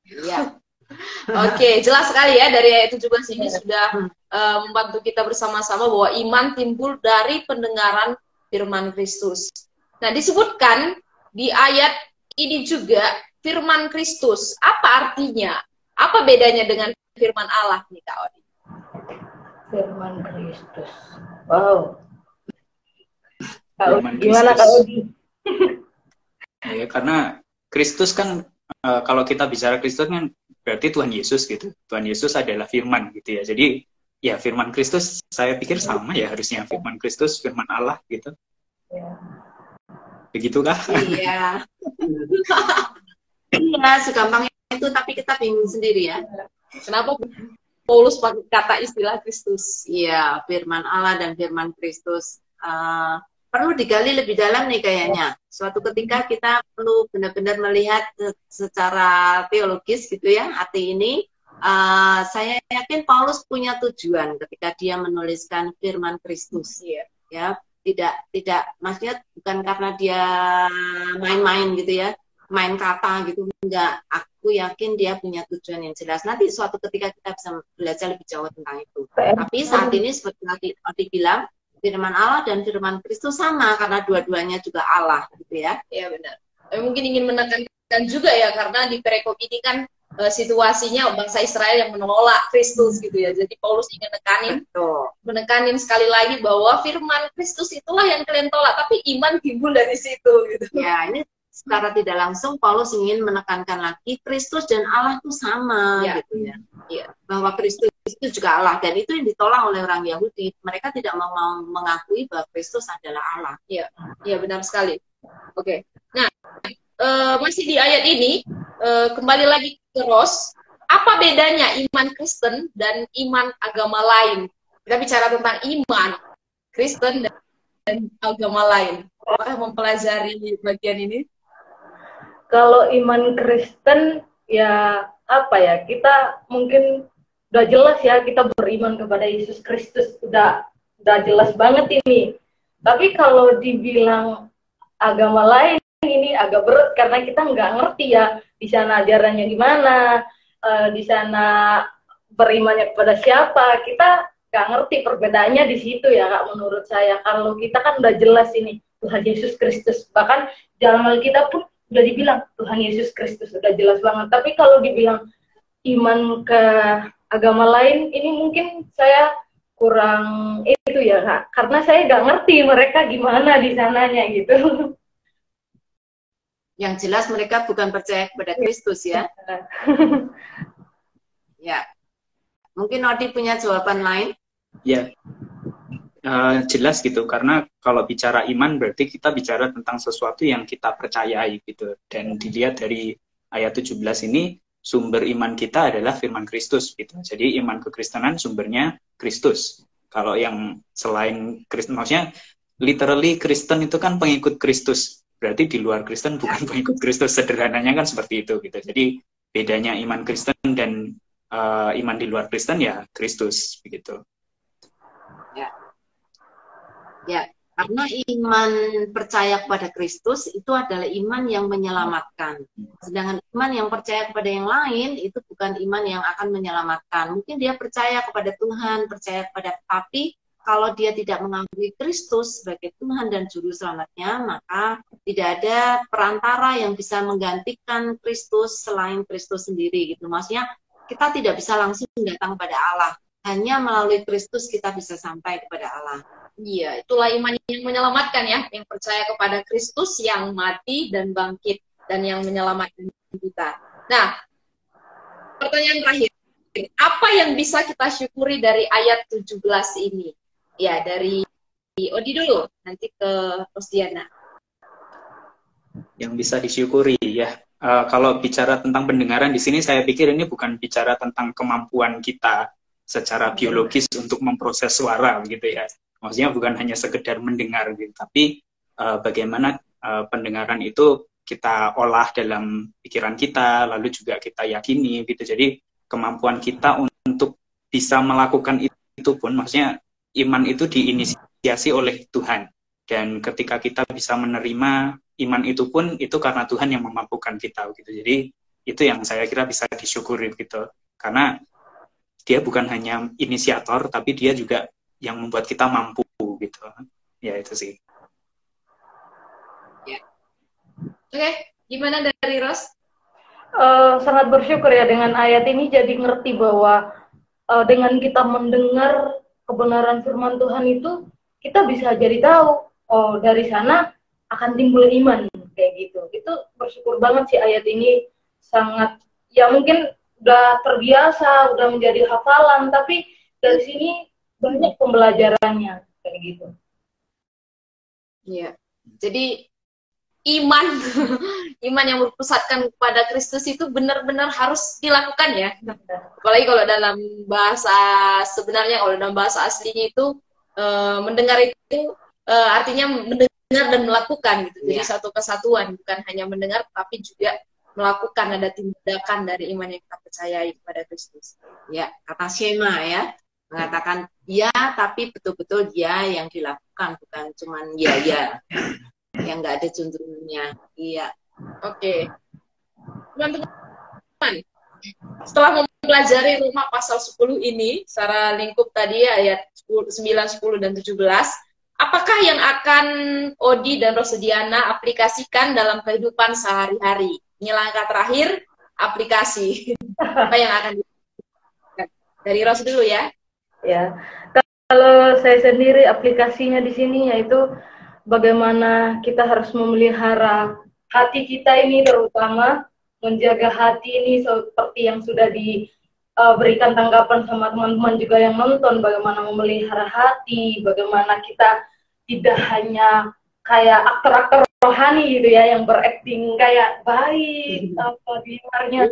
Iya. Oke, jelas sekali ya dari ayat 17 ini sudah membantu kita bersama-sama bahwa iman timbul dari pendengaran firman Kristus. Nah, disebutkan di ayat ini juga firman Kristus. Apa artinya? Apa bedanya dengan firman Allah nih, Kak Odi? Firman Kristus. Wow. Firman Gimana Kak Odi? Ya, karena Kristus kan kalau kita bicara Kristus kan berarti Tuhan Yesus gitu. Tuhan Yesus adalah firman gitu ya. Jadi ya firman Kristus saya pikir sama ya harusnya, firman Kristus, firman Allah gitu. Ya. Begitukah? Iya. Iya, segampang itu, tapi kita bingung sendiri ya. Kenapa Paulus pakai kata istilah Kristus? Iya, firman Allah dan firman Kristus. Perlu digali lebih dalam nih kayaknya. Suatu ketika kita perlu benar-benar melihat secara teologis gitu ya, arti ini. Saya yakin Paulus punya tujuan ketika dia menuliskan firman Kristus. Ya, tidak maksudnya bukan karena dia main-main gitu ya, main kata gitu, enggak. Aku yakin dia punya tujuan yang jelas. Nanti suatu ketika kita bisa belajar lebih jauh tentang itu. Tapi saat ini seperti tadi bilang, firman Allah dan firman Kristus sama karena dua-duanya juga Allah gitu ya. Iya benar. Mungkin ingin menekankan juga ya, karena di perikop ini kan situasinya bangsa Israel yang menolak Kristus gitu ya. Jadi Paulus ingin menekanin sekali lagi bahwa firman Kristus itulah yang kalian tolak, tapi iman timbul dari situ gitu. Ya, ini secara tidak langsung Paulus ingin menekankan lagi Kristus dan Allah itu sama gitu ya. Ya. Bahwa Kristus itu juga Allah, dan itu yang ditolak oleh orang Yahudi. Mereka tidak mau mengakui bahwa Kristus adalah Allah. Iya, iya benar sekali. Oke. Nah, masih di ayat ini kembali lagi ke Ros, apa bedanya iman Kristen dan iman agama lain? Kita bicara tentang iman Kristen dan agama lain. Apakah mempelajari bagian ini? Kalau iman Kristen ya apa ya, kita mungkin udah jelas ya, kita beriman kepada Yesus Kristus, udah jelas banget ini. Tapi kalau dibilang agama lain, ini agak berat karena kita nggak ngerti ya di sana ajarannya gimana, di sana berimannya kepada siapa, kita nggak ngerti perbedaannya di situ ya Kak, menurut saya. Kalau kita kan udah jelas ini Tuhan Yesus Kristus, bahkan dalam Alkitab pun udah dibilang Tuhan Yesus Kristus, udah jelas banget. Tapi kalau dibilang iman ke agama lain, ini mungkin saya kurang itu ya Kak, karena saya nggak ngerti mereka gimana di sananya gitu. Yang jelas mereka bukan percaya kepada Kristus ya. Ya. Mungkin Odi punya jawaban lain? Ya, jelas gitu. Karena kalau bicara iman berarti kita bicara tentang sesuatu yang kita percayai gitu. Dan dilihat dari ayat 17 ini, sumber iman kita adalah firman Kristus gitu. Jadi iman kekristenan sumbernya Kristus. Kalau yang selain Kristen, maksudnya literally Kristen itu kan pengikut Kristus. Berarti di luar Kristen bukan pengikut Kristus, sederhananya kan seperti itu gitu. Jadi bedanya iman Kristen dan iman di luar Kristen ya Kristus begitu. Ya, Karena iman percaya kepada Kristus itu adalah iman yang menyelamatkan. Sedangkan iman yang percaya kepada yang lain itu bukan iman yang akan menyelamatkan. Mungkin dia percaya kepada Tuhan, percaya kepada, tapi kalau dia tidak mengakui Kristus sebagai Tuhan dan Juru Selamatnya, maka tidak ada perantara yang bisa menggantikan Kristus selain Kristus sendiri. Gitu. Maksudnya kita tidak bisa langsung datang kepada Allah. Hanya melalui Kristus kita bisa sampai kepada Allah. Iya, itulah iman yang menyelamatkan ya, yang percaya kepada Kristus yang mati dan bangkit dan yang menyelamatkan kita. Nah, pertanyaan terakhir, apa yang bisa kita syukuri dari ayat 17 ini? Ya, dari Odi dulu, nanti ke Rosdiana. Yang bisa disyukuri ya. Kalau bicara tentang pendengaran di sini, saya pikir ini bukan bicara tentang kemampuan kita secara biologis untuk memproses suara, gitu ya. Maksudnya bukan hanya sekedar mendengar, gitu, tapi bagaimana pendengaran itu kita olah dalam pikiran kita, lalu juga kita yakini, gitu. Jadi kemampuan kita untuk bisa melakukan itu pun, maksudnya iman itu diinisiasi oleh Tuhan. Dan ketika kita bisa menerima iman itu pun, itu karena Tuhan yang memampukan kita, gitu. Jadi itu yang saya kira bisa disyukuri, gitu. Karena dia bukan hanya inisiator, tapi dia juga yang membuat kita mampu, gitu. Ya, itu sih. Ya. Oke, gimana dari Ros? Sangat bersyukur ya dengan ayat ini, jadi ngerti bahwa dengan kita mendengar kebenaran firman Tuhan itu, kita bisa jadi tahu, oh dari sana akan timbul iman, kayak gitu. Itu bersyukur banget sih ayat ini, sangat, ya mungkin udah terbiasa, udah menjadi hafalan, tapi dari sini banyak pembelajarannya kayak gitu. Iya. Jadi iman iman yang berpusatkan kepada Kristus itu benar-benar harus dilakukan ya. Apalagi kalau dalam bahasa sebenarnya, kalau dalam bahasa aslinya itu mendengar itu artinya mendengar dan melakukan gitu. Jadi satu kesatuan, bukan hanya mendengar tapi juga melakukan, ada tindakan dari iman yang kita percayai kepada Kristus. Ya, kata Shema ya, mengatakan ya, tapi betul-betul ya yang dilakukan, bukan cuman ya yang nggak ada juntrungannya. Iya. Oke. Teman-teman, setelah mempelajari Roma pasal 10 ini secara lingkup tadi ayat 9, 10 dan 17, apakah yang akan Odi dan Rosdiana aplikasikan dalam kehidupan sehari-hari? Ini langkah terakhir, aplikasi. Apa yang akan dilakukan? Dari Ros dulu ya. Ya, kalau saya sendiri aplikasinya di sini yaitu bagaimana kita harus memelihara hati kita ini, terutama menjaga hati ini seperti yang sudah diberikan tanggapan sama teman-teman juga yang nonton, bagaimana memelihara hati, bagaimana kita tidak hanya kayak aktor-aktor rohani gitu ya, yang berakting kayak baik apa di luarnya.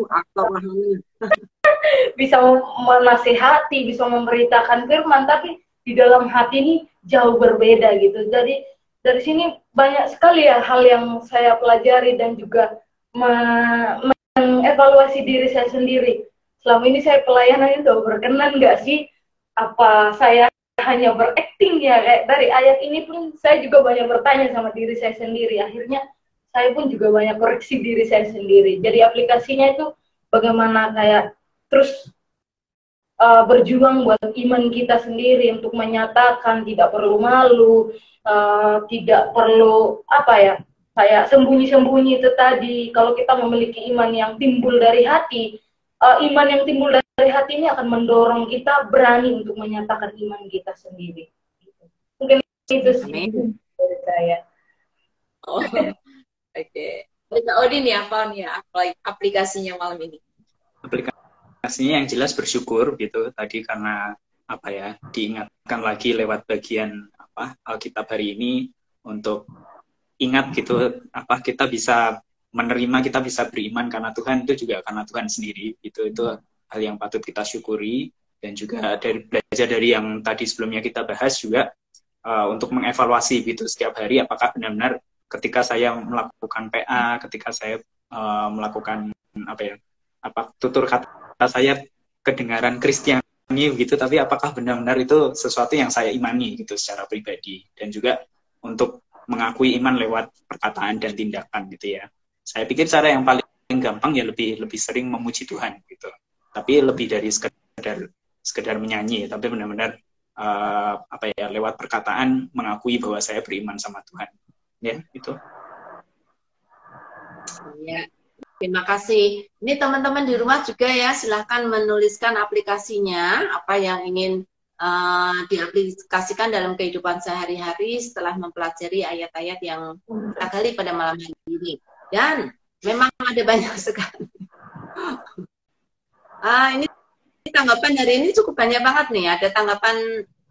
Bisa menasihati, bisa memberitakan firman, tapi di dalam hati ini jauh berbeda gitu. Jadi dari sini banyak sekali ya hal yang saya pelajari dan juga mengevaluasi diri saya sendiri. Selama ini saya pelayanan itu berkenan nggak sih? Apa saya hanya berakting ya? Kayak dari ayat ini pun saya juga banyak bertanya sama diri saya sendiri. Akhirnya saya pun juga banyak koreksi diri saya sendiri. Jadi aplikasinya itu bagaimana kayak terus berjuang buat iman kita sendiri untuk menyatakan, tidak perlu malu, tidak perlu apa ya, kayak sembunyi-sembunyi itu tadi. Kalau kita memiliki iman yang timbul dari hati, iman yang timbul dari hati ini akan mendorong kita berani untuk menyatakan iman kita sendiri. Mungkin itu sih dari saya. Oh, oke. Kak Odi nih apa nih aplikasinya malam ini? Aplikasinya yang jelas bersyukur gitu tadi, karena apa ya, diingatkan lagi lewat bagian apa Alkitab hari ini untuk ingat gitu, apa kita bisa menerima, kita bisa beriman karena Tuhan itu juga karena Tuhan sendiri gitu. Itu hal yang patut kita syukuri. Dan juga dari belajar dari yang tadi sebelumnya kita bahas juga untuk mengevaluasi gitu setiap hari, apakah benar-benar ketika saya melakukan PA, ketika saya melakukan tutur kata saya kedengaran Kristiani gitu, tapi apakah benar-benar itu sesuatu yang saya imani gitu secara pribadi. Dan juga untuk mengakui iman lewat perkataan dan tindakan gitu ya. Saya pikir cara yang paling gampang ya lebih sering memuji Tuhan gitu. Tapi lebih dari sekedar menyanyi, tapi benar-benar apa ya, lewat perkataan mengakui bahwa saya beriman sama Tuhan. Ya, itu. Ya, terima kasih. Ini teman-teman di rumah juga ya, silahkan menuliskan aplikasinya, apa yang ingin diaplikasikan dalam kehidupan sehari-hari setelah mempelajari ayat-ayat yang kita gali pada malam hari ini. Dan memang ada banyak sekali. Ini tanggapan hari ini cukup banyak banget nih. Ada tanggapan,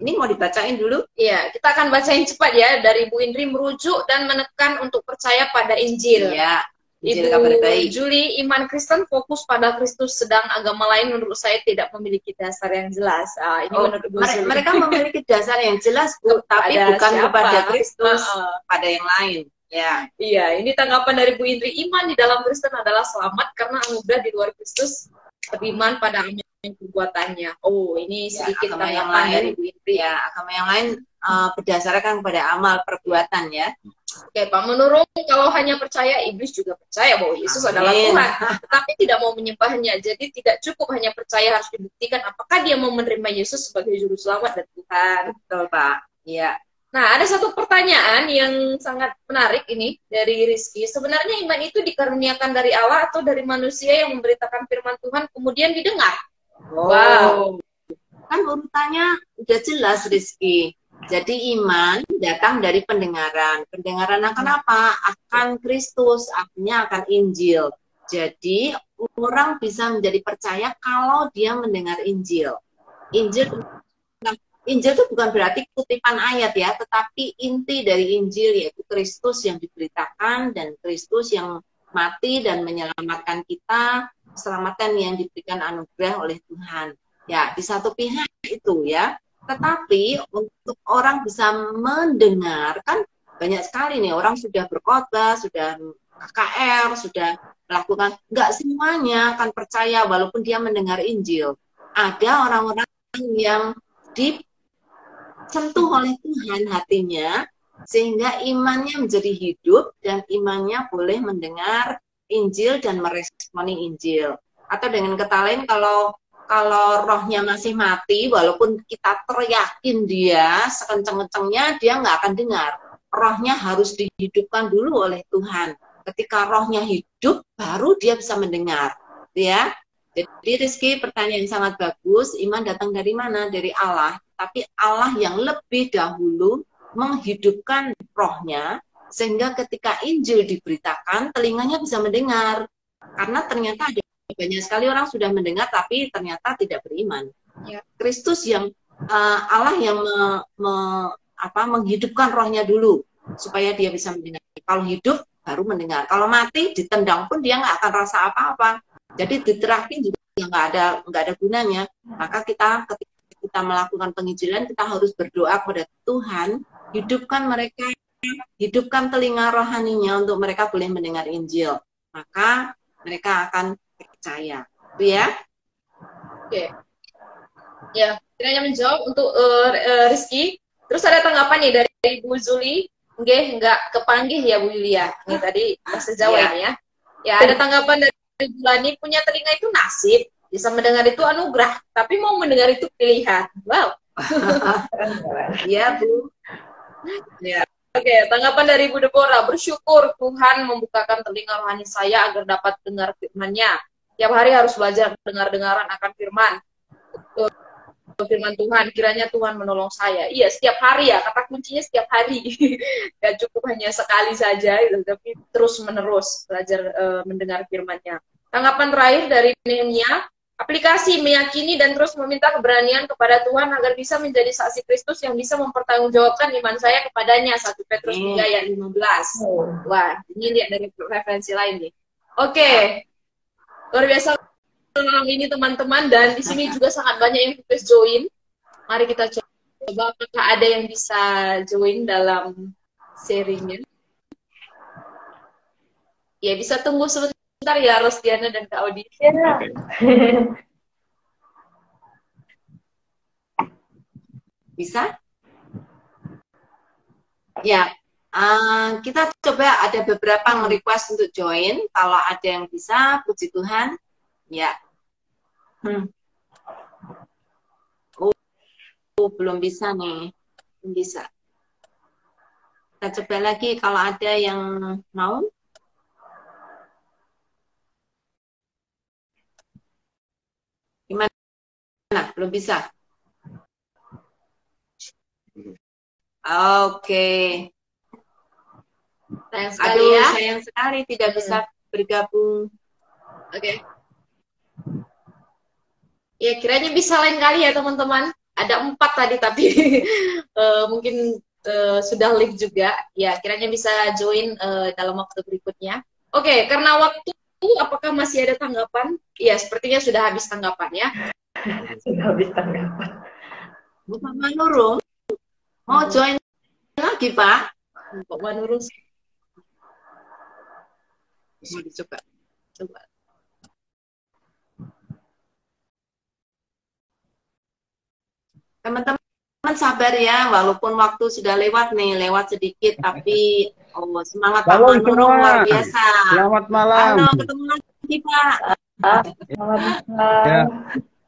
ini mau dibacain dulu? Iya, kita akan bacain cepat ya. Dari Bu Indri, merujuk dan menekan untuk percaya pada Injil. Iya. Ibu Juli, iman Kristen fokus pada Kristus, sedang agama lain menurut saya tidak memiliki dasar yang jelas. Ini menurut Bu Juli. Mereka memiliki dasar yang jelas, Bu, tapi bukan siapa? Kepada Kristus, pada yang lain. Ya. Iya, ini tanggapan dari Bu Indri. Iman di dalam Kristen adalah selamat karena anugerah, di luar Kristus beriman pada amal perbuatannya. Oh, ini sedikit agama yang lain dari Bu Indri ya. Agama yang lain berdasarkan pada amal perbuatan ya. Oke, Pak Menurung, kalau hanya percaya, iblis juga percaya bahwa Yesus adalah Tuhan, tetapi tidak mau menyembahnya. Jadi tidak cukup hanya percaya, harus dibuktikan apakah dia mau menerima Yesus sebagai juru selamat dan Tuhan. Betul, Pak. Iya. Nah, ada satu pertanyaan yang sangat menarik ini dari Rizky. Sebenarnya iman itu dikaruniakan dari Allah atau dari manusia yang memberitakan firman Tuhan kemudian didengar? Wow. Kan urutannya udah jelas, Rizky. Jadi iman datang dari pendengaran. Pendengaran akan apa? Akan Kristus, artinya akan Injil. Jadi orang bisa menjadi percaya kalau dia mendengar Injil. Injil itu bukan berarti kutipan ayat ya, tetapi inti dari Injil yaitu Kristus yang diberitakan dan Kristus yang mati dan menyelamatkan kita, keselamatan yang diberikan anugerah oleh Tuhan. Ya, di satu pihak itu ya. Tetapi untuk orang bisa mendengar, kan banyak sekali nih orang sudah berkhotbah, sudah KKR, sudah melakukan, nggak semuanya akan percaya walaupun dia mendengar Injil. Ada orang-orang yang disentuh oleh Tuhan hatinya, sehingga imannya menjadi hidup dan imannya boleh mendengar Injil dan meresponi Injil. Atau dengan kata lain, kalau rohnya masih mati, walaupun kita teriakin dia sekenceng-kencengnya, dia nggak akan dengar. Rohnya harus dihidupkan dulu oleh Tuhan. Ketika rohnya hidup, baru dia bisa mendengar. Ya. Jadi Rizky, pertanyaan yang sangat bagus. Iman datang dari mana? Dari Allah. Tapi Allah yang lebih dahulu menghidupkan rohnya, sehingga ketika Injil diberitakan, telinganya bisa mendengar. Karena ternyata ada banyak sekali orang sudah mendengar tapi ternyata tidak beriman. Ya. Kristus yang Allah yang menghidupkan rohnya dulu supaya dia bisa mendengar. Kalau hidup baru mendengar. Kalau mati ditendang pun dia nggak akan rasa apa-apa. Jadi diterakin juga nggak ada gunanya. Maka ketika kita melakukan penginjilan, kita harus berdoa kepada Tuhan, hidupkan mereka, hidupkan telinga rohaninya untuk mereka boleh mendengar Injil. Maka mereka akan percaya, itu ya. Oke. Ya, kiranya menjawab untuk Rizky. Terus ada tanggapan nih dari Bu Zuli. Nggak kepanggih ya Bu Yulia. Ini tadi bahasa Jawa ini ya. Ya, ada tanggapan dari Bu Lani, punya telinga itu nasib, bisa mendengar itu anugerah, tapi mau mendengar itu pilihan. Wow. Iya, Bu. Ya. Oke, tanggapan dari Bu Deborah, bersyukur Tuhan membukakan telinga rohani saya agar dapat dengar firman-Nya. Tiap hari harus belajar dengar-dengaran akan firman Tuhan. Kiranya Tuhan menolong saya. Iya, setiap hari ya, kata kuncinya setiap hari. Gak cukup hanya sekali saja, tapi terus-menerus belajar mendengar firman-Nya. Tanggapan terakhir dari Nehemia, aplikasi meyakini dan terus meminta keberanian kepada Tuhan agar bisa menjadi saksi Kristus yang bisa mempertanggungjawabkan iman saya kepadanya. 1 Petrus 3 ayat 15. Wah, ini lihat dari referensi lain nih. Oke. Luar biasa malam ini teman-teman, dan di sini juga sangat banyak yang request join. Mari kita coba apakah ada yang bisa join dalam sharingnya. Ya, bisa tunggu sebentar ya Rosdiana dan Kak Odi. Ya. Bisa? Ya, kita coba ada beberapa nge-request untuk join. Kalau ada yang bisa, puji Tuhan. Ya. Belum bisa nih. Belum bisa. Kita coba lagi kalau ada yang mau. Gimana? Belum bisa. Oke. Sayang sekali Aduh, ya. sayang sekali tidak bisa bergabung. Oke. Ya, kiranya bisa lain kali ya teman-teman. Ada 4 tadi tapi mungkin sudah live juga. Ya, kiranya bisa join dalam waktu berikutnya. Oke, karena waktu, apakah masih ada tanggapan? Iya, sepertinya sudah habis tanggapannya. Sudah habis tanggapan. Pak Manurung, mau join lagi, Pak? Pak Manurung. Mau dicoba. Coba. Teman-teman sabar ya, walaupun waktu sudah lewat nih, lewat sedikit, tapi semangat Pak Manurung luar biasa. Selamat malam. Halo, ketemu lagi Pak. Selamat malam.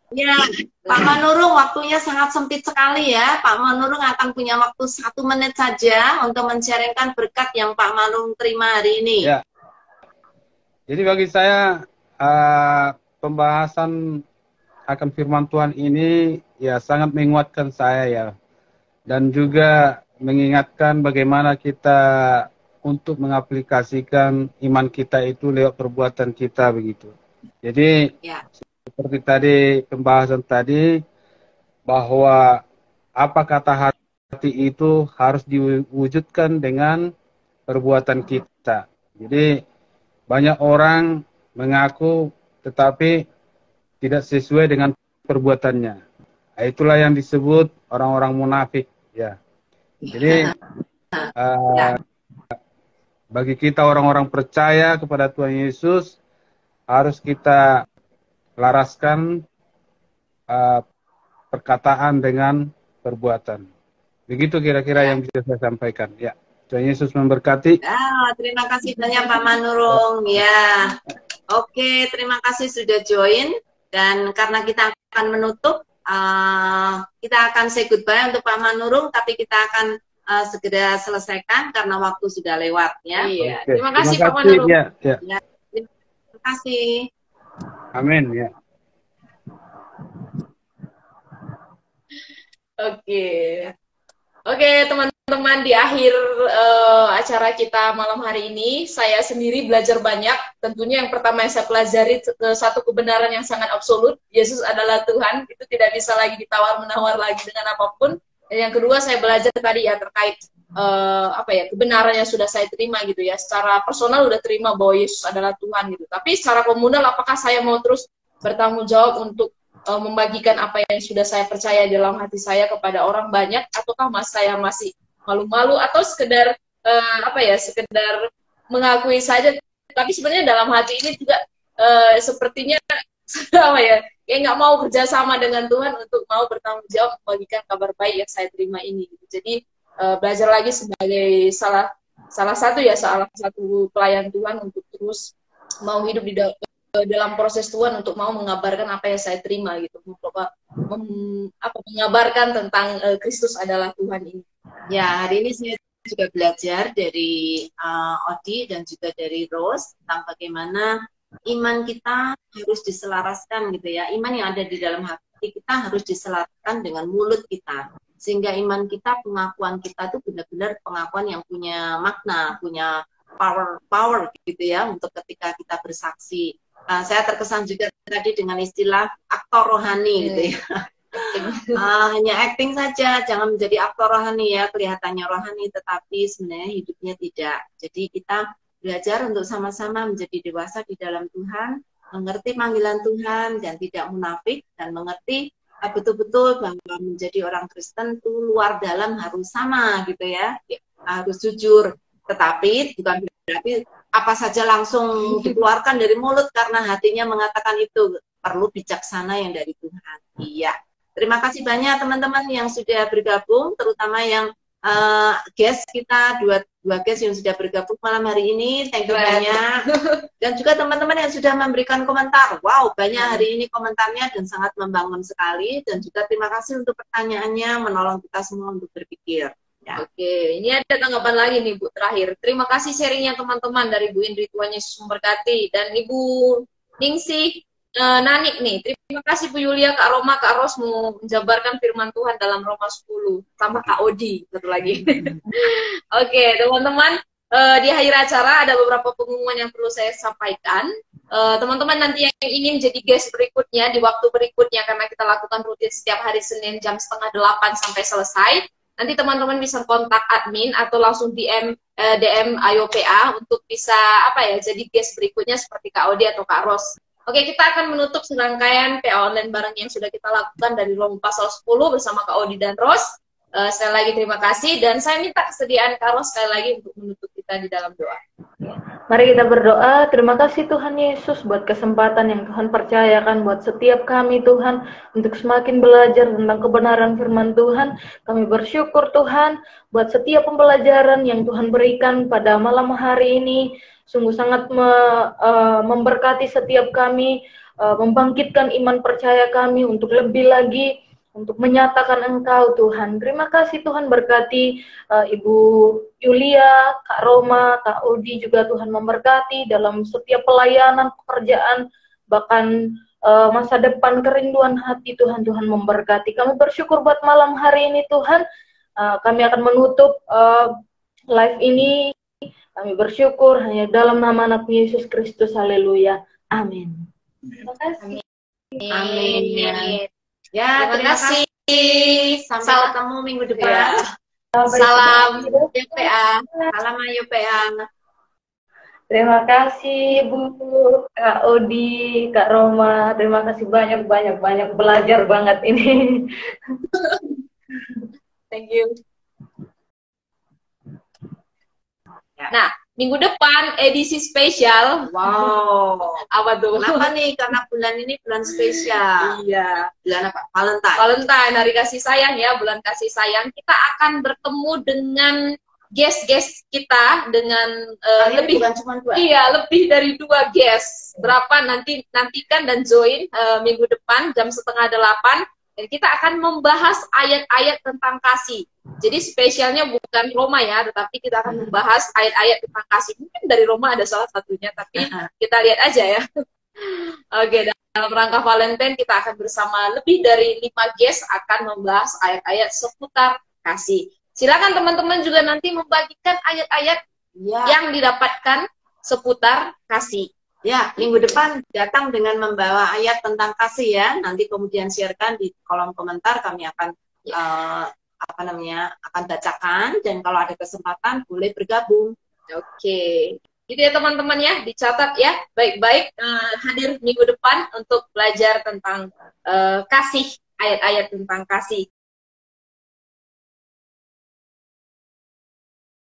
Ya, Pak Manurung, waktunya sangat sempit sekali ya. Pak Manurung akan punya waktu 1 menit saja untuk men-sharingkan berkat yang Pak Manurung terima hari ini. Ya. Jadi bagi saya pembahasan akan firman Tuhan ini ya sangat menguatkan saya ya. Dan juga mengingatkan bagaimana kita untuk mengaplikasikan iman kita itu lewat perbuatan kita begitu. Jadi Ya. seperti tadi pembahasan tadi bahwa apa kata hati itu harus diwujudkan dengan perbuatan kita. Jadi banyak orang mengaku tetapi tidak sesuai dengan perbuatannya. Nah, itulah yang disebut orang-orang munafik ya. Jadi bagi kita orang-orang percaya kepada Tuhan Yesus harus kita laraskan perkataan dengan perbuatan. Begitu kira-kira yang bisa saya sampaikan. Ya, Tuhan Yesus memberkati. Terima kasih banyak Pak Manurung. Ya, oke, terima kasih sudah join. Dan karena kita akan menutup, kita akan say goodbye untuk Pak Manurung, tapi kita akan segera selesaikan karena waktu sudah lewat ya. Iya. Oke. Terima kasih Pak Manurung. Ya, ya. Ya, terima kasih. Amin ya. Oke, teman-teman, di akhir acara kita malam hari ini, saya sendiri belajar banyak. Tentunya yang pertama yang saya pelajari satu kebenaran yang sangat absolut, Yesus adalah Tuhan. Itu tidak bisa lagi ditawar-menawar lagi dengan apapun. Dan yang kedua saya belajar tadi ya terkait kebenaran yang sudah saya terima gitu ya. Secara personal udah terima bahwa Yesus adalah Tuhan gitu. Tapi secara komunal apakah saya mau terus bertanggung jawab untuk membagikan apa yang sudah saya percaya dalam hati saya kepada orang banyak, ataukah saya masih malu-malu atau sekedar sekedar mengakui saja, tapi sebenarnya dalam hati ini juga sepertinya kayak nggak mau kerjasama dengan Tuhan untuk mau bertanggung jawab membagikan kabar baik yang saya terima ini gitu. Jadi belajar lagi sebagai salah satu pelayan Tuhan untuk terus mau hidup di dalam proses Tuhan untuk mau mengabarkan apa yang saya terima gitu, mengabarkan tentang Kristus adalah Tuhan ini. Ya, hari ini saya juga belajar dari Odi dan juga dari Rose tentang bagaimana iman kita harus diselaraskan gitu ya. Iman yang ada di dalam hati kita harus diselaraskan dengan mulut kita, sehingga iman kita, pengakuan kita itu benar-benar pengakuan yang punya makna, punya power gitu ya untuk ketika kita bersaksi. Saya terkesan juga tadi dengan istilah aktor rohani gitu ya. Hanya acting saja, jangan menjadi aktor rohani ya, kelihatannya rohani tetapi sebenarnya hidupnya tidak. Jadi kita belajar untuk sama-sama menjadi dewasa di dalam Tuhan, mengerti panggilan Tuhan dan tidak munafik, dan mengerti betul-betul bahwa menjadi orang Kristen itu luar dalam harus sama gitu ya, harus jujur. Tetapi bukan berarti apa saja langsung dikeluarkan dari mulut karena hatinya mengatakan itu. Perlu bijaksana yang dari Tuhan. Iya. Terima kasih banyak teman-teman yang sudah bergabung, terutama yang guest kita, dua guest yang sudah bergabung malam hari ini. Thank you banyak. Dan juga teman-teman yang sudah memberikan komentar. Wow, banyak hari ini komentarnya dan sangat membangun sekali. Dan juga terima kasih untuk pertanyaannya, menolong kita semua untuk berpikir. Ya. Oke, ini ada tanggapan lagi nih Bu, terakhir. Terima kasih sharingnya teman-teman dari Bu Indri, Tuhan Yesus memberkati. Dan Ibu Ningsih Nanik nih, terima kasih Bu Yulia, Kak Roma, Kak Ros mau menjabarkan firman Tuhan dalam Roma 10 sama Kak Odi satu lagi. Oke, teman-teman, di akhir acara ada beberapa pengumuman yang perlu saya sampaikan. Teman-teman nanti yang ingin jadi guest berikutnya di waktu berikutnya, karena kita lakukan rutin setiap hari Senin jam 7:30 sampai selesai. Nanti teman-teman bisa kontak admin atau langsung DM IOPA untuk bisa jadi guest berikutnya seperti Kak Odi atau Kak Ros. Oke, kita akan menutup serangkaian PA online bareng yang sudah kita lakukan dari Roma pasal 10 bersama Kak Odi dan Ros. Sekali lagi terima kasih, dan saya minta kesediaan Kak Ros sekali lagi untuk menutup kita di dalam doa. Mari kita berdoa. Terima kasih Tuhan Yesus buat kesempatan yang Tuhan percayakan buat setiap kami Tuhan untuk semakin belajar tentang kebenaran firman Tuhan. Kami bersyukur Tuhan buat setiap pembelajaran yang Tuhan berikan pada malam hari ini. Sungguh sangat memberkati setiap kami, membangkitkan iman percaya kami untuk lebih lagi untuk menyatakan Engkau Tuhan. Terima kasih Tuhan, berkati Ibu Yulia, Kak Roma, Kak Odi juga Tuhan memberkati dalam setiap pelayanan, pekerjaan, bahkan masa depan, kerinduan hati Tuhan, Tuhan memberkati. Kami bersyukur buat malam hari ini Tuhan. Kami akan menutup live ini. Kami bersyukur hanya dalam nama anak Yesus Kristus. Haleluya. Amin. Terima kasih. Amin. Ya, terima kasih. Sampai ketemu minggu depan. Ya. Salam YPA. Salam YPA. Terima kasih Bu, Kak Odi, Kak Roma. Terima kasih banyak belajar banget ini. Thank you. Nah, minggu depan edisi spesial. Wow. Apa tuh? Kenapa nih? Karena bulan ini bulan spesial. Iya. Bulan apa? Valentine. Valentine, hari kasih sayang ya, bulan kasih sayang. Kita akan bertemu dengan guest-guest kita dengan lebih bukan cuma 2. Iya, lebih dari 2 guest. Berapa nantikan dan join minggu depan jam 7:30. Dan kita akan membahas ayat-ayat tentang kasih. Jadi spesialnya bukan Roma ya, tetapi kita akan membahas ayat-ayat tentang kasih. Mungkin dari Roma ada salah satunya, tapi kita lihat aja ya. Oke, dalam rangka Valentine kita akan bersama lebih dari 5 guest akan membahas ayat-ayat seputar kasih. Silakan teman-teman juga nanti membagikan ayat-ayat yang didapatkan seputar kasih. Ya, minggu depan datang dengan membawa ayat tentang kasih ya. Nanti kemudian sharekan di kolom komentar, kami akan akan bacakan, dan kalau ada kesempatan boleh bergabung. Oke. Gitu ya teman-teman ya, dicatat ya. Baik-baik hadir minggu depan untuk belajar tentang kasih, ayat-ayat tentang kasih.